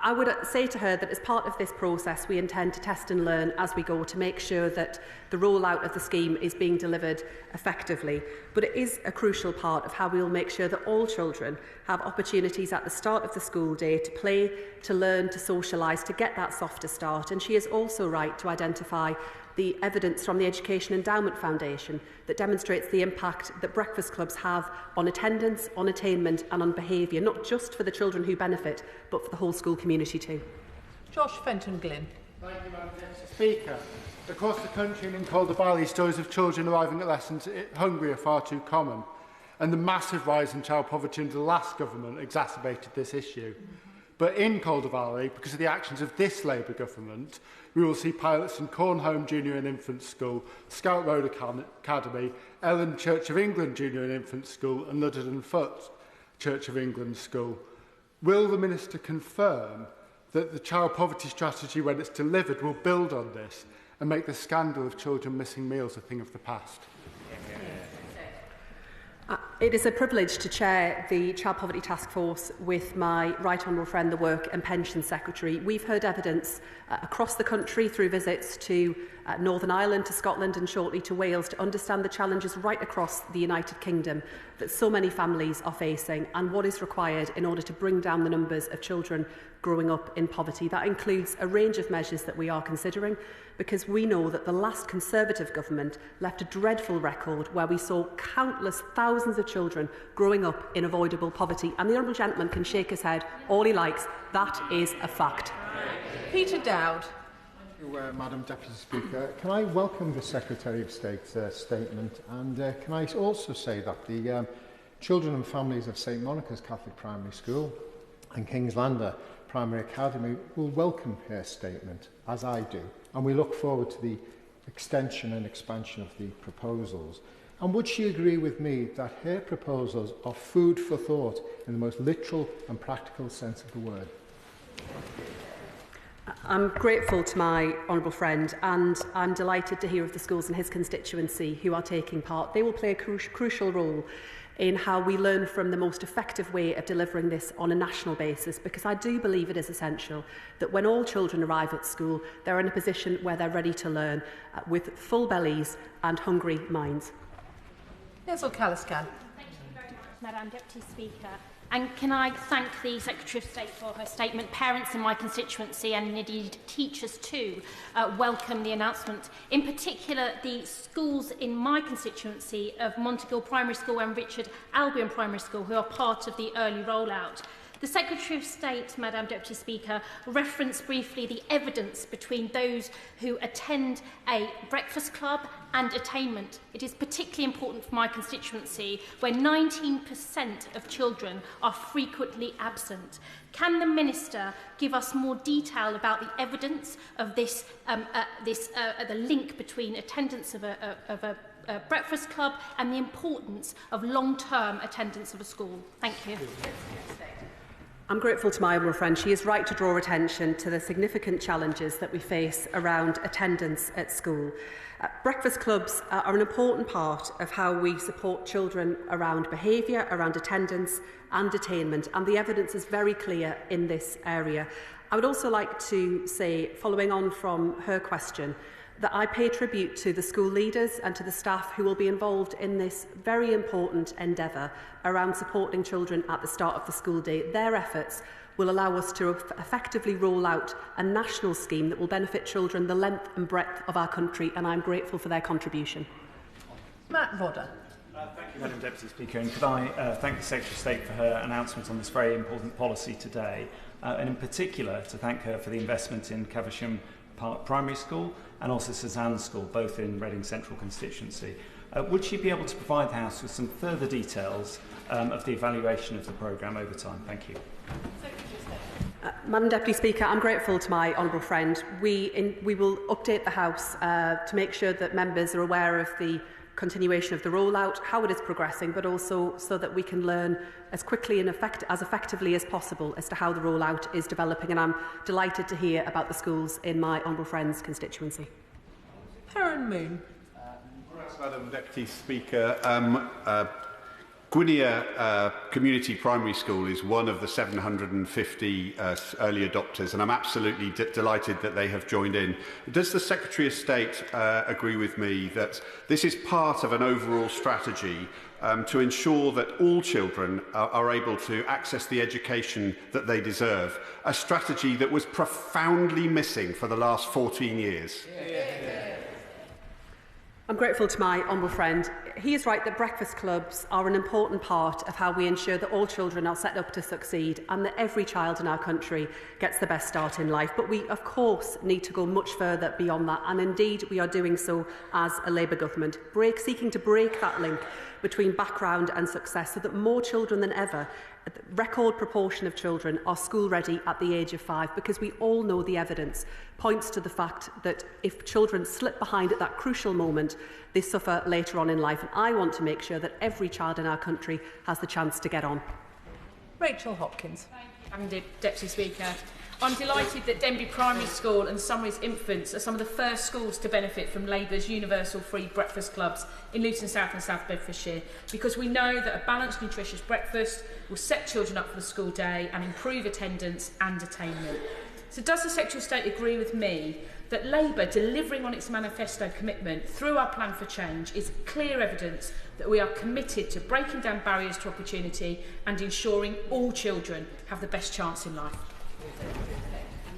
I would say to her that as part of this process we intend to test and learn as we go to make sure that the rollout of the scheme is being delivered effectively. But it is a crucial part of how we will make sure that all children have opportunities at the start of the school day to play, to learn, to socialise, to get that softer start. And she is also right to identify the evidence from the Education Endowment Foundation that demonstrates the impact that breakfast clubs have on attendance, on attainment and on behaviour, not just for the children who benefit, but for the whole school community too. Josh Fenton-Glynn. Thank you, Madam Deputy Speaker. Across the country and in Calder Valley, stories of children arriving at lessons hungry are far too common, and the massive rise in child poverty under the last government exacerbated this issue. But in Calder Valley, because of the actions of this Labour government, we will see pilots in Cornholme Junior and Infant School, Scout Road Academy, Ellen Church of England Junior and Infant School and Ludden Foot Church of England School. Will the Minister confirm that the child poverty strategy, when it's delivered, will build on this and make the scandal of children missing meals a thing of the past? It is a privilege to chair the Child Poverty Task Force with my Right Honourable friend, the Work and Pensions Secretary. We've heard evidence across the country through visits to Northern Ireland, to Scotland and shortly to Wales to understand the challenges right across the United Kingdom that so many families are facing and what is required in order to bring down the numbers of children growing up in poverty. That includes a range of measures that we are considering, because we know that the last Conservative government left a dreadful record where we saw countless thousands of children growing up in avoidable poverty. And the Honourable Gentleman can shake his head all he likes. That is a fact. Peter Dowd. Thank you, Madam Deputy Speaker. Can I welcome the Secretary of State's statement, and can I also say that the children and families of St Monica's Catholic Primary School and King's Landing Primary Academy will welcome her statement, as I do, and we look forward to the extension and expansion of the proposals. And would she agree with me that her proposals are food for thought in the most literal and practical sense of the word? I'm grateful to my honourable friend, and I'm delighted to hear of the schools in his constituency who are taking part. They will play a crucial role in how we learn from the most effective way of delivering this on a national basis, because I do believe it is essential that when all children arrive at school, they're in a position where they're ready to learn with full bellies and hungry minds. Yes, O'Callaghan. Thank you very much, Madam Deputy Speaker. And can I thank the Secretary of State for her statement. Parents in my constituency, and indeed teachers too, welcome the announcement. In particular, the schools in my constituency of Monteagle Primary School and Richard Albion Primary School, who are part of the early rollout. The Secretary of State, Madam Deputy Speaker, referenced briefly the evidence between those who attend a breakfast club and attainment. It is particularly important for my constituency, where 19% of children are frequently absent. Can the Minister give us more detail about the evidence of this, the link between attendance of a breakfast club and the importance of long-term attendance of a school? Thank you. I'm grateful to my honourable friend. She is right to draw attention to the significant challenges that we face around attendance at school. Breakfast clubs are an important part of how we support children around behaviour, around attendance and attainment, and the evidence is very clear in this area. I would also like to say, following on from her question, that I pay tribute to the school leaders and to the staff who will be involved in this very important endeavour around supporting children at the start of the school day. Their efforts will allow us to effectively roll out a national scheme that will benefit children the length and breadth of our country, and I'm grateful for their contribution. Matt Rodder. Thank you, Madam Deputy Speaker, and could I thank the Secretary of State for her announcement on this very important policy today, and in particular to thank her for the investment in Caversham Park Primary School and also Suzanne School, both in Reading Central constituency. Would she be able to provide the House with some further details of the evaluation of the programme over time? Thank you. Madam Deputy Speaker, I'm grateful to my honourable friend. We will update the House to make sure that members are aware of the continuation of the rollout, how it is progressing, but also so that we can learn as quickly and as effectively as possible as to how the rollout is developing. And I'm delighted to hear about the schools in my honourable friend's constituency. Perrin Moon. Madam Deputy Speaker, Gwynia Community Primary School is one of the 750 early adopters, and I'm absolutely delighted that they have joined in. Does the Secretary of State agree with me that this is part of an overall strategy to ensure that all children are able to access the education that they deserve, a strategy that was profoundly missing for the last 14 years? I'm grateful to my honourable friend. He is right that breakfast clubs are an important part of how we ensure that all children are set up to succeed and that every child in our country gets the best start in life. But we, of course, need to go much further beyond that, and indeed we are doing so as a Labour government, seeking to break that link between background and success so that more children than ever, a record proportion of children, are school ready at the age of 5, because we all know the evidence points to the fact that if children slip behind at that crucial moment, they suffer later on in life. And I want to make sure that every child in our country has the chance to get on. Rachel Hopkins. Thank you, Deputy Speaker. I'm delighted that Denby Primary School and Summary's Infants are some of the first schools to benefit from Labour's universal free breakfast clubs in Luton South and South Bedfordshire, because we know that a balanced, nutritious breakfast will set children up for the school day and improve attendance and attainment. So does the Secretary of State agree with me that Labour, delivering on its manifesto commitment through our plan for change, is clear evidence that we are committed to breaking down barriers to opportunity and ensuring all children have the best chance in life?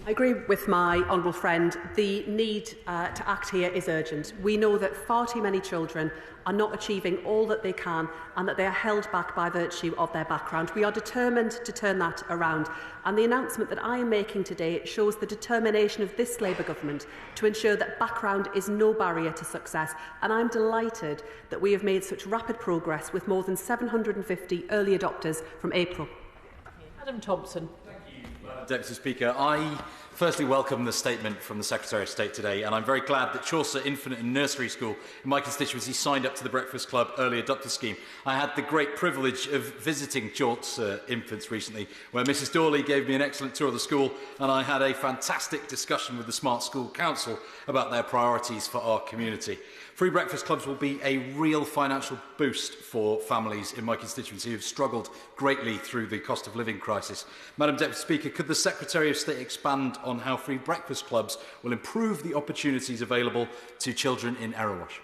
I agree with my honourable friend. The need to act here is urgent. We know that far too many children are not achieving all that they can and that they are held back by virtue of their background. We are determined to turn that around, and the announcement that I am making today shows the determination of this Labour government to ensure that background is no barrier to success, and I'm delighted that we have made such rapid progress with more than 750 early adopters from April. Adam Thompson. Deputy Speaker, I firstly welcome the statement from the Secretary of State today, and I'm very glad that Chaucer Infant and Nursery School in my constituency signed up to the Breakfast Club Early Adopter Scheme. I had the great privilege of visiting Chaucer Infants recently, where Mrs Dawley gave me an excellent tour of the school, and I had a fantastic discussion with the Smart School Council about their priorities for our community. Free breakfast clubs will be a real financial boost for families in my constituency who have struggled greatly through the cost of living crisis. Madam Deputy Speaker, could the Secretary of State expand on how free breakfast clubs will improve the opportunities available to children in Erewash?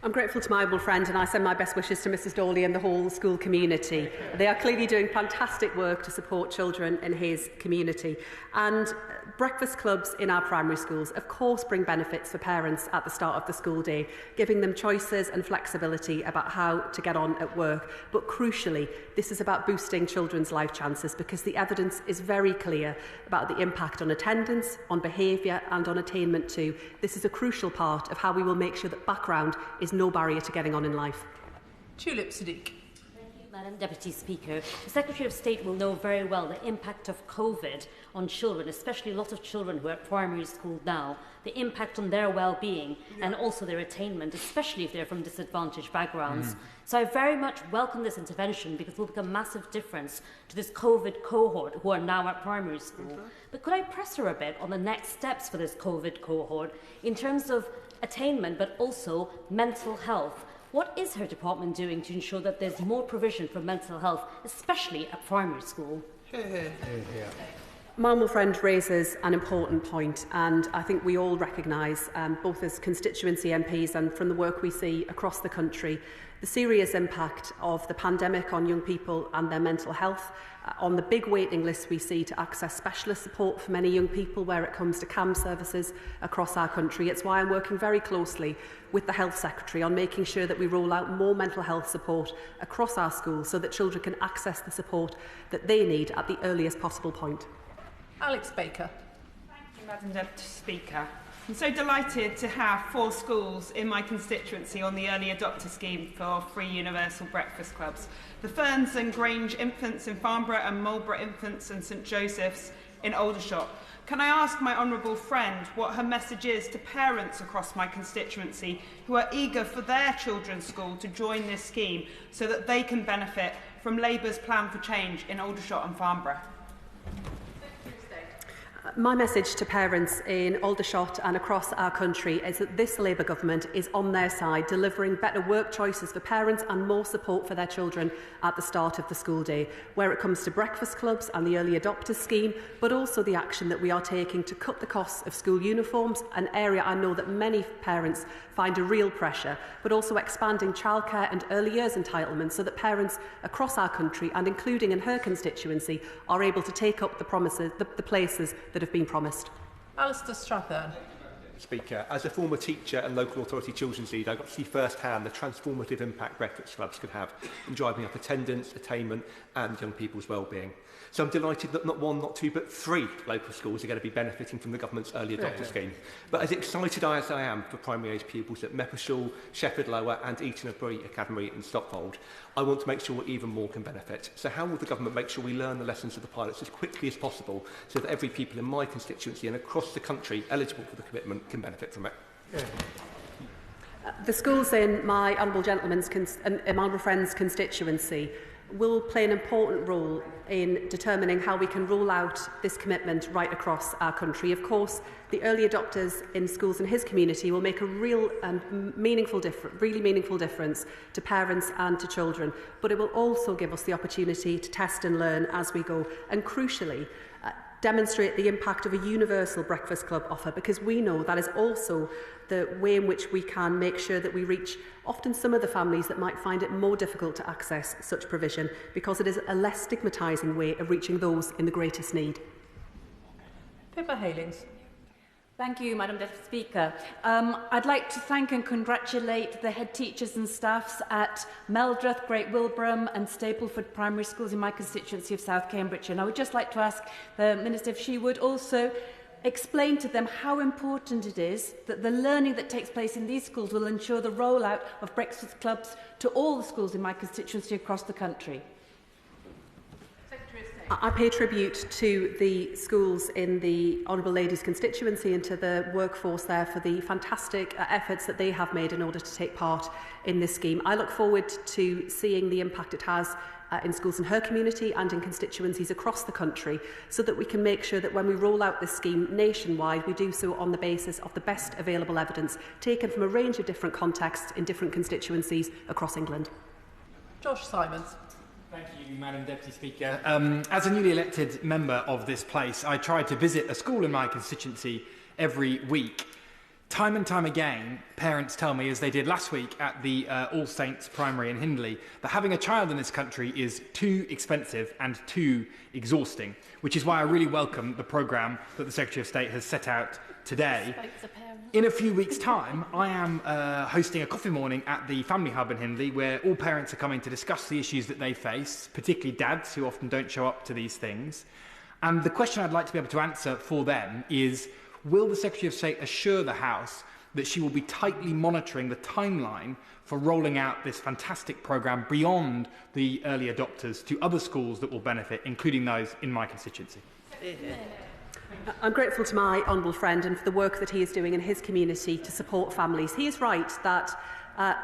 I'm grateful to my honourable friend, and I send my best wishes to Mrs Dawley and the whole school community. They are clearly doing fantastic work to support children in his community. And breakfast clubs in our primary schools, of course, bring benefits for parents at the start of the school day, giving them choices and flexibility about how to get on at work. But crucially, this is about boosting children's life chances, because the evidence is very clear about the impact on attendance, on behaviour and on attainment too. This is a crucial part of how we will make sure that background is no barrier to getting on in life. Tulip Siddiq. Madam Deputy Speaker, the Secretary of State will know very well the impact of COVID on children, especially a lot of children who are at primary school now, the impact on their well-being and also their attainment, especially if they're from disadvantaged backgrounds. So I very much welcome this intervention, because it will make a massive difference to this COVID cohort who are now at primary school. But could I press her a bit on the next steps for this COVID cohort in terms of attainment, but also mental health? What is her department doing to ensure that there's more provision for mental health, especially at primary school? My honourable friend raises an important point, and I think we all recognise, both as constituency MPs and from the work we see across the country, the serious impact of the pandemic on young people and their mental health, on the big waiting lists we see to access specialist support for many young people where it comes to CAM services across our country. It's why I'm working very closely with the Health Secretary on making sure that we roll out more mental health support across our schools so that children can access the support that they need at the earliest possible point. Alex Baker. Thank you, Madam Deputy Speaker. I'm so delighted to have 4 schools in my constituency on the early adopter scheme for free universal breakfast clubs. The Ferns and Grange Infants in Farnborough and Marlborough Infants and St Joseph's in Aldershot. Can I ask my honourable friend what her message is to parents across my constituency who are eager for their children's school to join this scheme so that they can benefit from Labour's plan for change in Aldershot and Farnborough? My message to parents in Aldershot and across our country is that this Labour government is on their side, delivering better work choices for parents and more support for their children at the start of the school day, where it comes to breakfast clubs and the early adopters scheme, but also the action that we are taking to cut the costs of school uniforms, an area I know that many parents find a real pressure, but also expanding childcare and early years entitlements so that parents across our country, and including in her constituency, are able to take up the places that have been promised. Alistair Strathern. Speaker. As a former teacher and local authority children's leader, I got to see firsthand the transformative impact breakfast clubs could have in driving up attendance, attainment and young people's well-being. So I'm delighted that not one, not two, but 3 local schools are going to be benefiting from the government's early adopter scheme. But as excited as I am for primary age pupils at Meppershall, Shefford Lower and Eton Academy in Stockfold, I want to make sure even more can benefit. So how will the government make sure we learn the lessons of the pilots as quickly as possible so that every pupil in my constituency and across the country eligible for the commitment can benefit from it? The schools in my honourable gentleman's and my honourable friend's constituency will play an important role in determining how we can roll out this commitment right across our country. Of course, the early adopters in schools in his community will make a real and really meaningful difference to parents and to children, but it will also give us the opportunity to test and learn as we go, and crucially, demonstrate the impact of a universal breakfast club offer, because we know that is also the way in which we can make sure that we reach often some of the families that might find it more difficult to access such provision, because it is a less stigmatising way of reaching those in the greatest need. Pippa Halings. Thank you, Madam Deputy Speaker. I'd like to thank and congratulate the head teachers and staffs at Meldreth, Great Wilbraham and Stapleford primary schools in my constituency of South Cambridgeshire. And I would just like to ask the Minister if she would also explain to them how important it is that the learning that takes place in these schools will ensure the rollout of breakfast clubs to all the schools in my constituency across the country. I pay tribute to the schools in the Honourable Lady's constituency and to the workforce there for the fantastic efforts that they have made in order to take part in this scheme. I look forward to seeing the impact it has in schools in her community and in constituencies across the country, so that we can make sure that when we roll out this scheme nationwide, we do so on the basis of the best available evidence taken from a range of different contexts in different constituencies across England. Josh Simons. Thank you, Madam Deputy Speaker. As a newly elected member of this place, I try to visit a school in my constituency every week. Time and time again, parents tell me, as they did last week at the All Saints Primary in Hindley, that having a child in this country is too expensive and too exhausting, which is why I really welcome the programme that the Secretary of State has set out today. In a few weeks' time, I am hosting a coffee morning at the Family Hub in Hindley, where all parents are coming to discuss the issues that they face, particularly dads who often don't show up to these things. And the question I'd like to be able to answer for them is, will the Secretary of State assure the House that she will be tightly monitoring the timeline for rolling out this fantastic programme beyond the early adopters to other schools that will benefit, including those in my constituency? I'm grateful to my honourable friend and for the work that he is doing in his community to support families. He is right that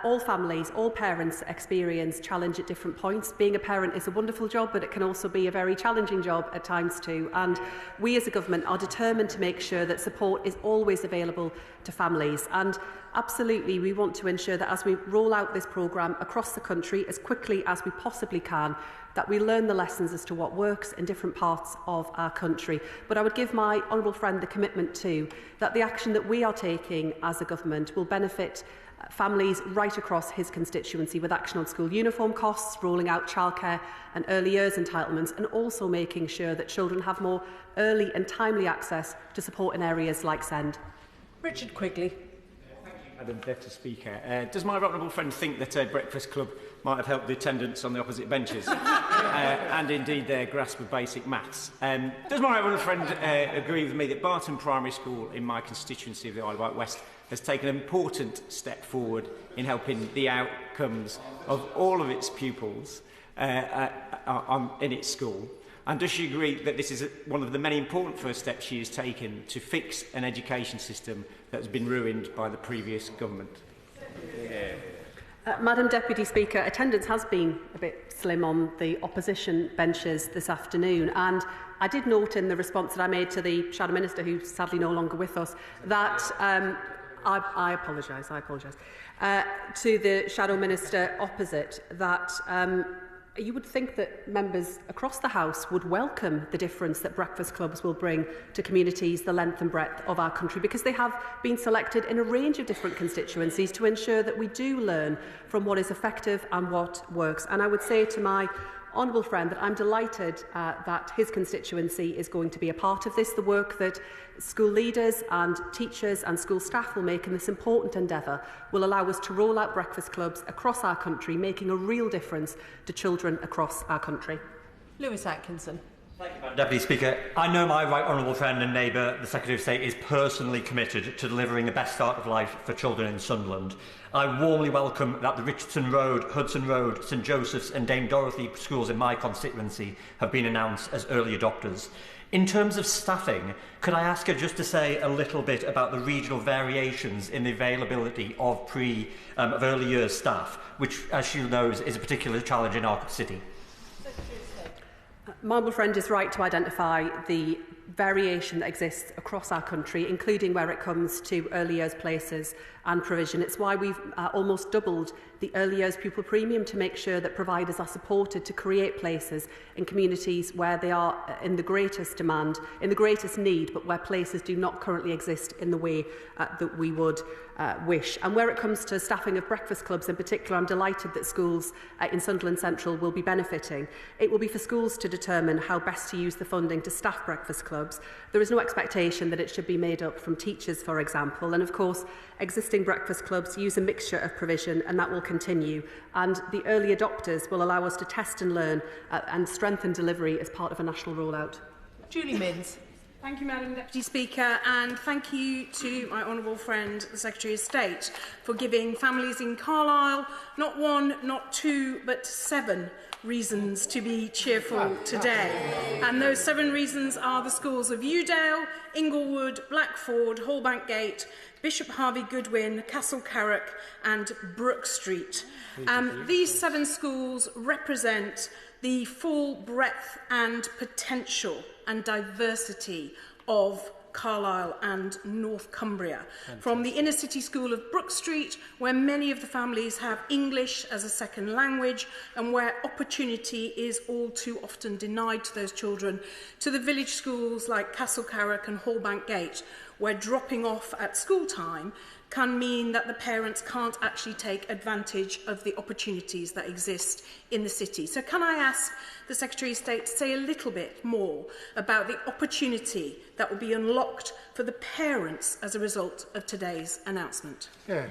all families, all parents experience challenge at different points. Being a parent is a wonderful job, but it can also be a very challenging job at times too. And we as a government are determined to make sure that support is always available to families. And absolutely, we want to ensure that as we roll out this programme across the country as quickly as we possibly can, that we learn the lessons as to what works in different parts of our country. But I would give my honourable friend the commitment too that the action that we are taking as a government will benefit families right across his constituency, with action on school uniform costs, rolling out childcare and early years entitlements, and also making sure that children have more early and timely access to support in areas like SEND. Richard Quigley. Madam Deputy Speaker, does my honourable friend think that a breakfast club might have helped the attendants on the opposite benches and indeed their grasp of basic maths? Does my honourable friend agree with me that Barton Primary School in my constituency of the Isle of Wight West has taken an important step forward in helping the outcomes of all of its pupils in its school? And does she agree that this is one of the many important first steps she has taken to fix an education system that has been ruined by the previous government? Madam Deputy Speaker, attendance has been a bit slim on the opposition benches this afternoon, and I did note in the response that I made to the Shadow Minister, who's sadly no longer with us, that I apologise, to the Shadow Minister opposite, that you would think that members across the House would welcome the difference that breakfast clubs will bring to communities the length and breadth of our country, because they have been selected in a range of different constituencies to ensure that we do learn from what is effective and what works. And I would say to my honourable friend that I'm delighted that his constituency is going to be a part of this. The work that school leaders and teachers and school staff will make in this important endeavour will allow us to roll out breakfast clubs across our country, making a real difference to children across our country. Lewis Atkinson. Thank you, Madam Deputy Speaker. I know my right honourable friend and neighbour, the Secretary of State, is personally committed to delivering the best start of life for children in Sunderland. I warmly welcome that the Richardson Road, Hudson Road, St Joseph's and Dame Dorothy schools in my constituency have been announced as early adopters. In terms of staffing, could I ask her just to say a little bit about the regional variations in the availability of early years staff, which, as she knows, is a particular challenge in our city? My honourable friend is right to identify the variation that exists across our country, including where it comes to early years places and provision. It's why we've almost doubled the early years pupil premium to make sure that providers are supported to create places in communities where they are in the greatest demand, in the greatest need, but where places do not currently exist in the way that we would wish. And where it comes to staffing of breakfast clubs in particular, I'm delighted that schools in Sunderland Central will be benefiting. It will be for schools to determine how best to use the funding to staff breakfast clubs. There is no expectation that it should be made up from teachers, for example, and of course existing breakfast clubs use a mixture of provision, and that will continue, and the early adopters will allow us to test and learn and strengthen delivery as part of a national rollout. Julie Minns. Thank you, Madam Deputy Speaker, and thank you to my honourable friend, the Secretary of State, for giving families in Carlisle not one, not two, but 7 reasons to be cheerful today. And those 7 reasons are the schools of Udale, Inglewood, Blackford, Holbank Gate, Bishop Harvey Goodwin, Castle Carrick and Brook Street. These 7 schools represent the full breadth and potential and diversity of Carlisle and North Cumbria. Fantastic. From the inner city school of Brook Street, where many of the families have English as a second language and where opportunity is all too often denied to those children, to the village schools like Castle Carrick and Holbank Gate, where dropping off at school time can mean that the parents can't actually take advantage of the opportunities that exist in the city. So can I ask the Secretary of State to say a little bit more about the opportunity that will be unlocked for the parents as a result of today's announcement? Yeah.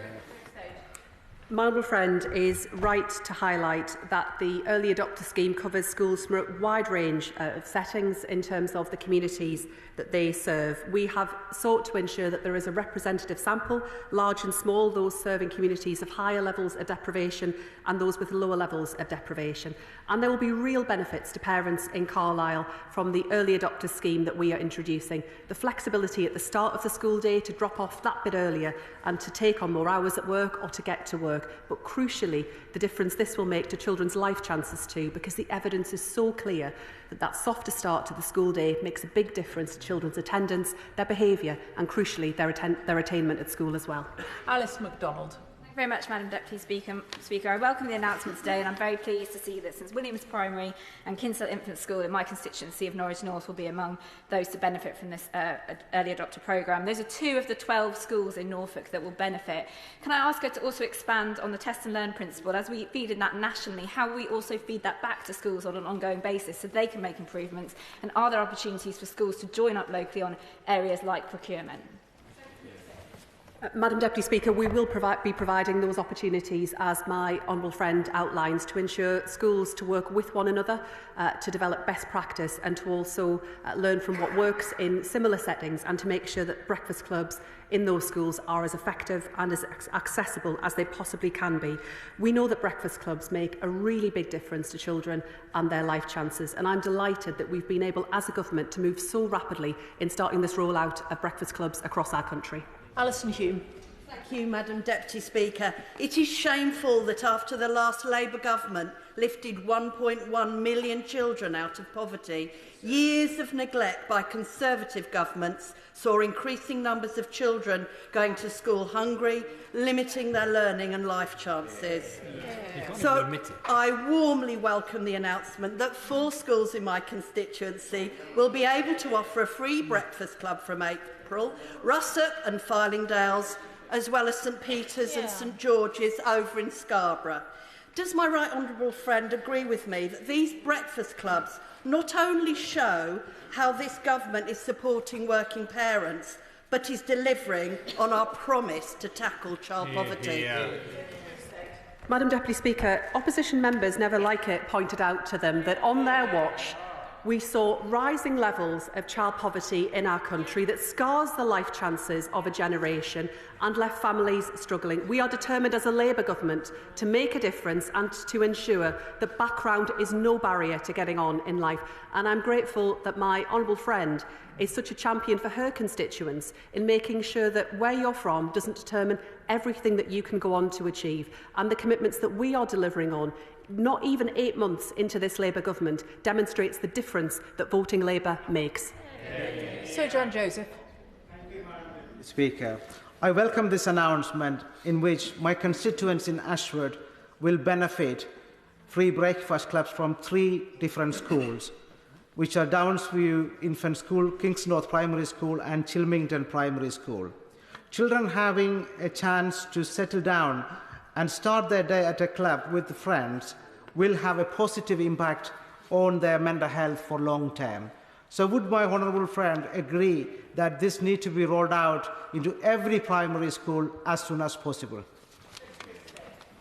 My honourable friend is right to highlight that the early adopter scheme covers schools from a wide range of settings in terms of the communities that they serve. We have sought to ensure that there is a representative sample, large and small, those serving communities of higher levels of deprivation and those with lower levels of deprivation. And there will be real benefits to parents in Carlisle from the early adopter scheme that we are introducing. The flexibility at the start of the school day to drop off that bit earlier and to take on more hours at work or to get to work. But crucially, the difference this will make to children's life chances too, because the evidence is so clear that that softer start to the school day makes a big difference to children's attendance, their behaviour and crucially their attainment at school as well. Alice MacDonald. Thank you very much, Madam Deputy Speaker. I welcome the announcement today, and I'm very pleased to see that St William's Primary and Kinsale Infant School in my constituency of Norwich North will be among those to benefit from this early adopter programme. Those are 2 of the 12 schools in Norfolk that will benefit. Can I ask her to also expand on the test and learn principle as we feed in that nationally, how we also feed that back to schools on an ongoing basis so they can make improvements, and are there opportunities for schools to join up locally on areas like procurement? Madam Deputy Speaker, we will be providing those opportunities, as my honourable friend outlines, to ensure schools to work with one another, to develop best practice and to also learn from what works in similar settings, and to make sure that breakfast clubs in those schools are as effective and as accessible as they possibly can be. We know that breakfast clubs make a really big difference to children and their life chances, and I'm delighted that we've been able as a government to move so rapidly in starting this rollout of breakfast clubs across our country. Alison Hume. Thank you, Madam Deputy Speaker. It is shameful that after the last Labour government lifted 1.1 million children out of poverty, years of neglect by Conservative governments saw increasing numbers of children going to school hungry, limiting their learning and life chances. So I warmly welcome the announcement that 4 schools in my constituency will be able to offer a free breakfast club from April, Russet and Fylingdales, as well as St Peter's and St George's over in Scarborough. Does my right honourable friend agree with me that these breakfast clubs not only show how this government is supporting working parents, but is delivering on our promise to tackle child poverty? Madam Deputy Speaker, opposition members never like it pointed out to them that on their watch we saw rising levels of child poverty in our country that scars the life chances of a generation and left families struggling. We are determined as a Labour government to make a difference and to ensure that background is no barrier to getting on in life. And I'm grateful that my honourable friend is such a champion for her constituents in making sure that where you're from doesn't determine everything that you can go on to achieve. And the commitments that we are delivering on, not even 8 months into this Labour government, demonstrates the difference that voting Labour makes. Sir John Joseph. Speaker, I welcome this announcement in which my constituents in Ashford will benefit free breakfast clubs from 3 different schools, which are Downsview Infant School, Kingsnorth Primary School and Chilmington Primary School. Children having a chance to settle down and start their day at a club with friends will have a positive impact on their mental health for long term. So would my honourable friend agree that this needs to be rolled out into every primary school as soon as possible?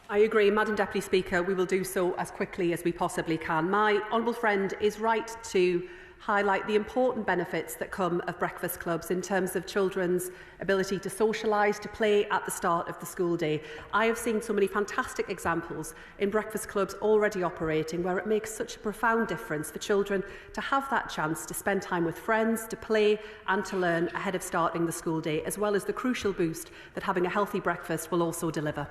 I agree, Madam Deputy Speaker, we will do so as quickly as we possibly can. My honourable friend is right to highlight the important benefits that come of breakfast clubs in terms of children's ability to socialise, to play at the start of the school day. I have seen so many fantastic examples in breakfast clubs already operating where it makes such a profound difference for children to have that chance to spend time with friends, to play and to learn ahead of starting the school day, as well as the crucial boost that having a healthy breakfast will also deliver.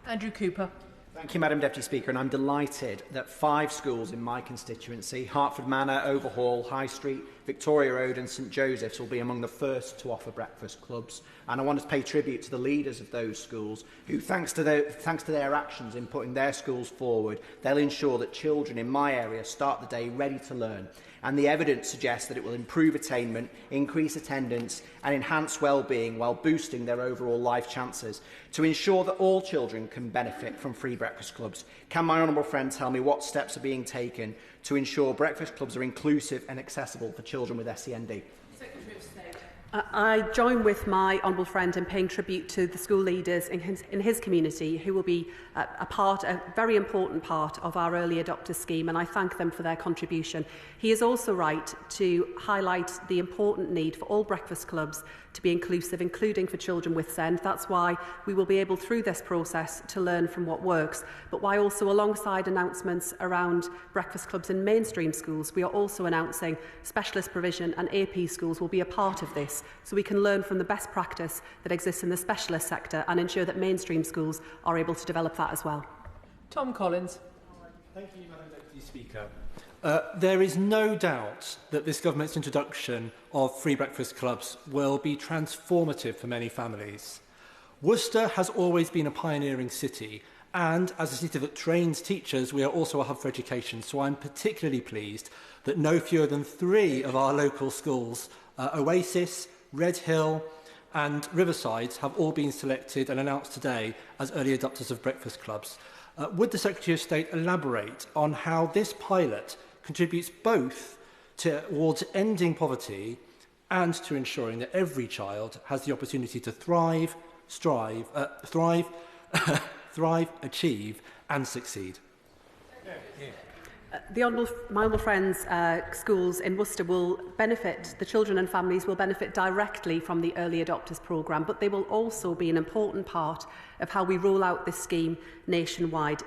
Andrew Cooper. Thank you, Madam Deputy Speaker, and I'm delighted that 5 schools in my constituency, Hertford Manor, Overhaul, High Street, Victoria Road and St Joseph's, will be among the first to offer breakfast clubs. And I want to pay tribute to the leaders of those schools who, thanks to their actions in putting their schools forward, they'll ensure that children in my area start the day ready to learn. And the evidence suggests that it will improve attainment, increase attendance and enhance well-being while boosting their overall life chances. To ensure that all children can benefit from free breakfast clubs, can my honourable friend tell me what steps are being taken to ensure breakfast clubs are inclusive and accessible for children with SEND? Secretary of State. I join with my honourable friend in paying tribute to the school leaders in his community who will be a very important part of our early adopter scheme, and I thank them for their contribution. He is also right to highlight the important need for all breakfast clubs to be inclusive, including for children with SEND. That's why we will be able, through this process, to learn from what works, but why also, alongside announcements around breakfast clubs in mainstream schools, we are also announcing specialist provision and AP schools will be a part of this, so we can learn from the best practice that exists in the specialist sector and ensure that mainstream schools are able to develop that as well. Tom Collins. Thank you, Madam Deputy Speaker. There is no doubt that this government's introduction of free breakfast clubs will be transformative for many families. Worcester has always been a pioneering city, and as a city that trains teachers, we are also a hub for education, so I'm particularly pleased that no fewer than 3 of our local schools, Oasis, Red Hill and Riverside, have all been selected and announced today as early adopters of breakfast clubs. Would the Secretary of State elaborate on how this pilot contributes both towards ending poverty and to ensuring that every child has the opportunity to thrive, achieve and succeed? My honourable friends' schools in Worcester will benefit, the children and families will benefit directly from the Early Adopters programme, but they will also be an important part of how we roll out this scheme nationwide,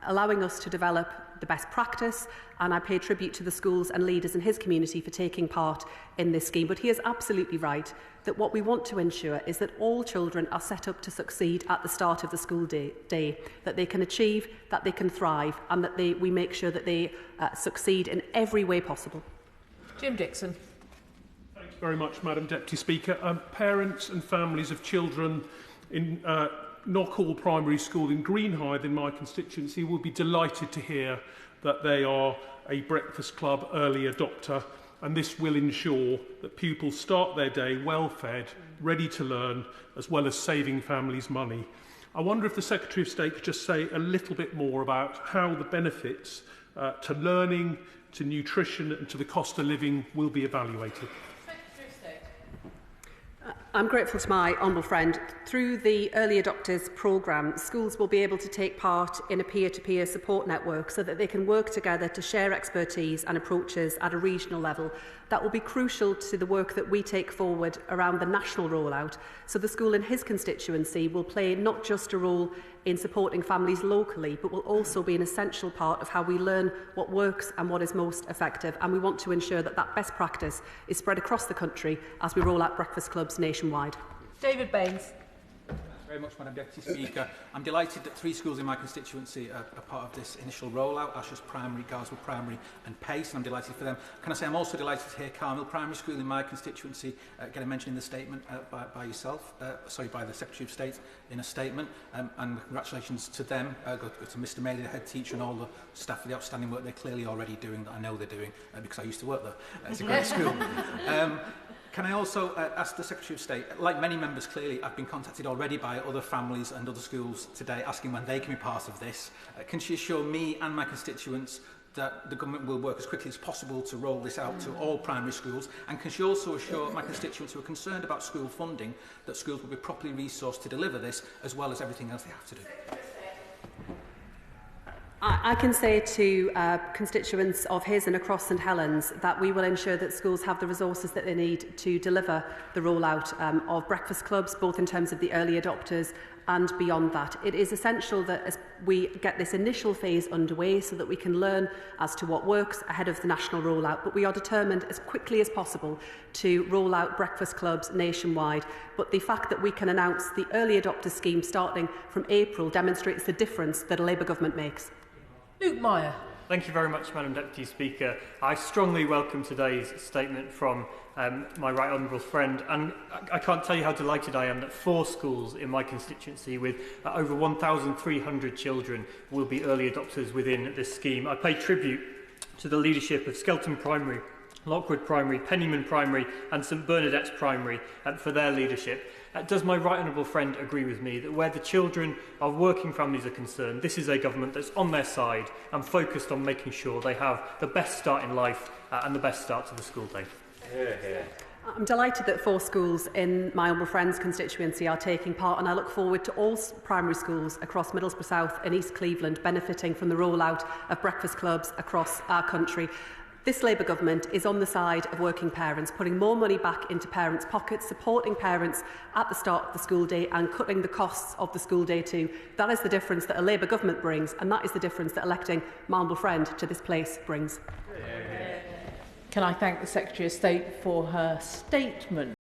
allowing us to develop the best practice, and I pay tribute to the schools and leaders in his community for taking part in this scheme. But he is absolutely right that what we want to ensure is that all children are set up to succeed at the start of the school day, that they can achieve, that they can thrive, and that we make sure that they succeed in every way possible. Jim Dixon. Thanks very much, Madam Deputy Speaker. Parents and families of children in Knockhall Primary School in Greenhithe in my constituency will be delighted to hear that they are a breakfast club early adopter, and this will ensure that pupils start their day well fed, ready to learn, as well as saving families money. I wonder if the Secretary of State could just say a little bit more about how the benefits to learning, to nutrition and to the cost of living will be evaluated. I'm grateful to my honourable friend. Through the Early Adopters programme, schools will be able to take part in a peer-to-peer support network so that they can work together to share expertise and approaches at a regional level. That will be crucial to the work that we take forward around the national rollout. So the school in his constituency will play not just a role in supporting families locally, but will also be an essential part of how we learn what works and what is most effective. And we want to ensure that that best practice is spread across the country as we roll out breakfast clubs nationwide. David Baines. Very much, Madam Deputy Speaker. I'm delighted that 3 schools in my constituency are part of this initial rollout: Ashurst Primary, Garswell Primary and Pace, and I'm delighted for them. Can I say I'm also delighted to hear Carmel Primary School in my constituency get a mention in the statement by yourself, by the Secretary of State in a statement, and congratulations to them, go to Mr Maley, the head teacher, and all the staff for the outstanding work they're clearly already doing, that I know they're doing, because I used to work there. It's a great school. Can I also ask the Secretary of State, like many members clearly, I've been contacted already by other families and other schools today asking when they can be part of this. Can she assure me and my constituents that the government will work as quickly as possible to roll this out to all primary schools? And can she also assure my constituents who are concerned about school funding that schools will be properly resourced to deliver this, as well as everything else they have to do? I can say to constituents of his and across St Helens that we will ensure that schools have the resources that they need to deliver the rollout of breakfast clubs, both in terms of the early adopters and beyond that. It is essential that as we get this initial phase underway so that we can learn as to what works ahead of the national rollout, but we are determined as quickly as possible to roll out breakfast clubs nationwide. But the fact that we can announce the early adopter scheme starting from April demonstrates the difference that a Labour government makes. Luke Meyer. Thank you very much, Madam Deputy Speaker. I strongly welcome today's statement from my right honourable friend, and I can't tell you how delighted I am that 4 schools in my constituency with over 1,300 children will be early adopters within this scheme. I pay tribute to the leadership of Skelton Primary, Lockwood Primary, Pennyman Primary and St Bernadette's Primary for their leadership. Does my right honourable friend agree with me that where the children of working families are concerned, this is a government that's on their side and focused on making sure they have the best start in life and the best start to the school day? I'm delighted that 4 schools in my honourable friend's constituency are taking part, and I look forward to all primary schools across Middlesbrough South and East Cleveland benefiting from the rollout of breakfast clubs across our country. This Labour government is on the side of working parents, putting more money back into parents' pockets, supporting parents at the start of the school day and cutting the costs of the school day too. That is the difference that a Labour government brings, and that is the difference that electing my humble friend to this place brings. Can I thank the Secretary of State for her statement?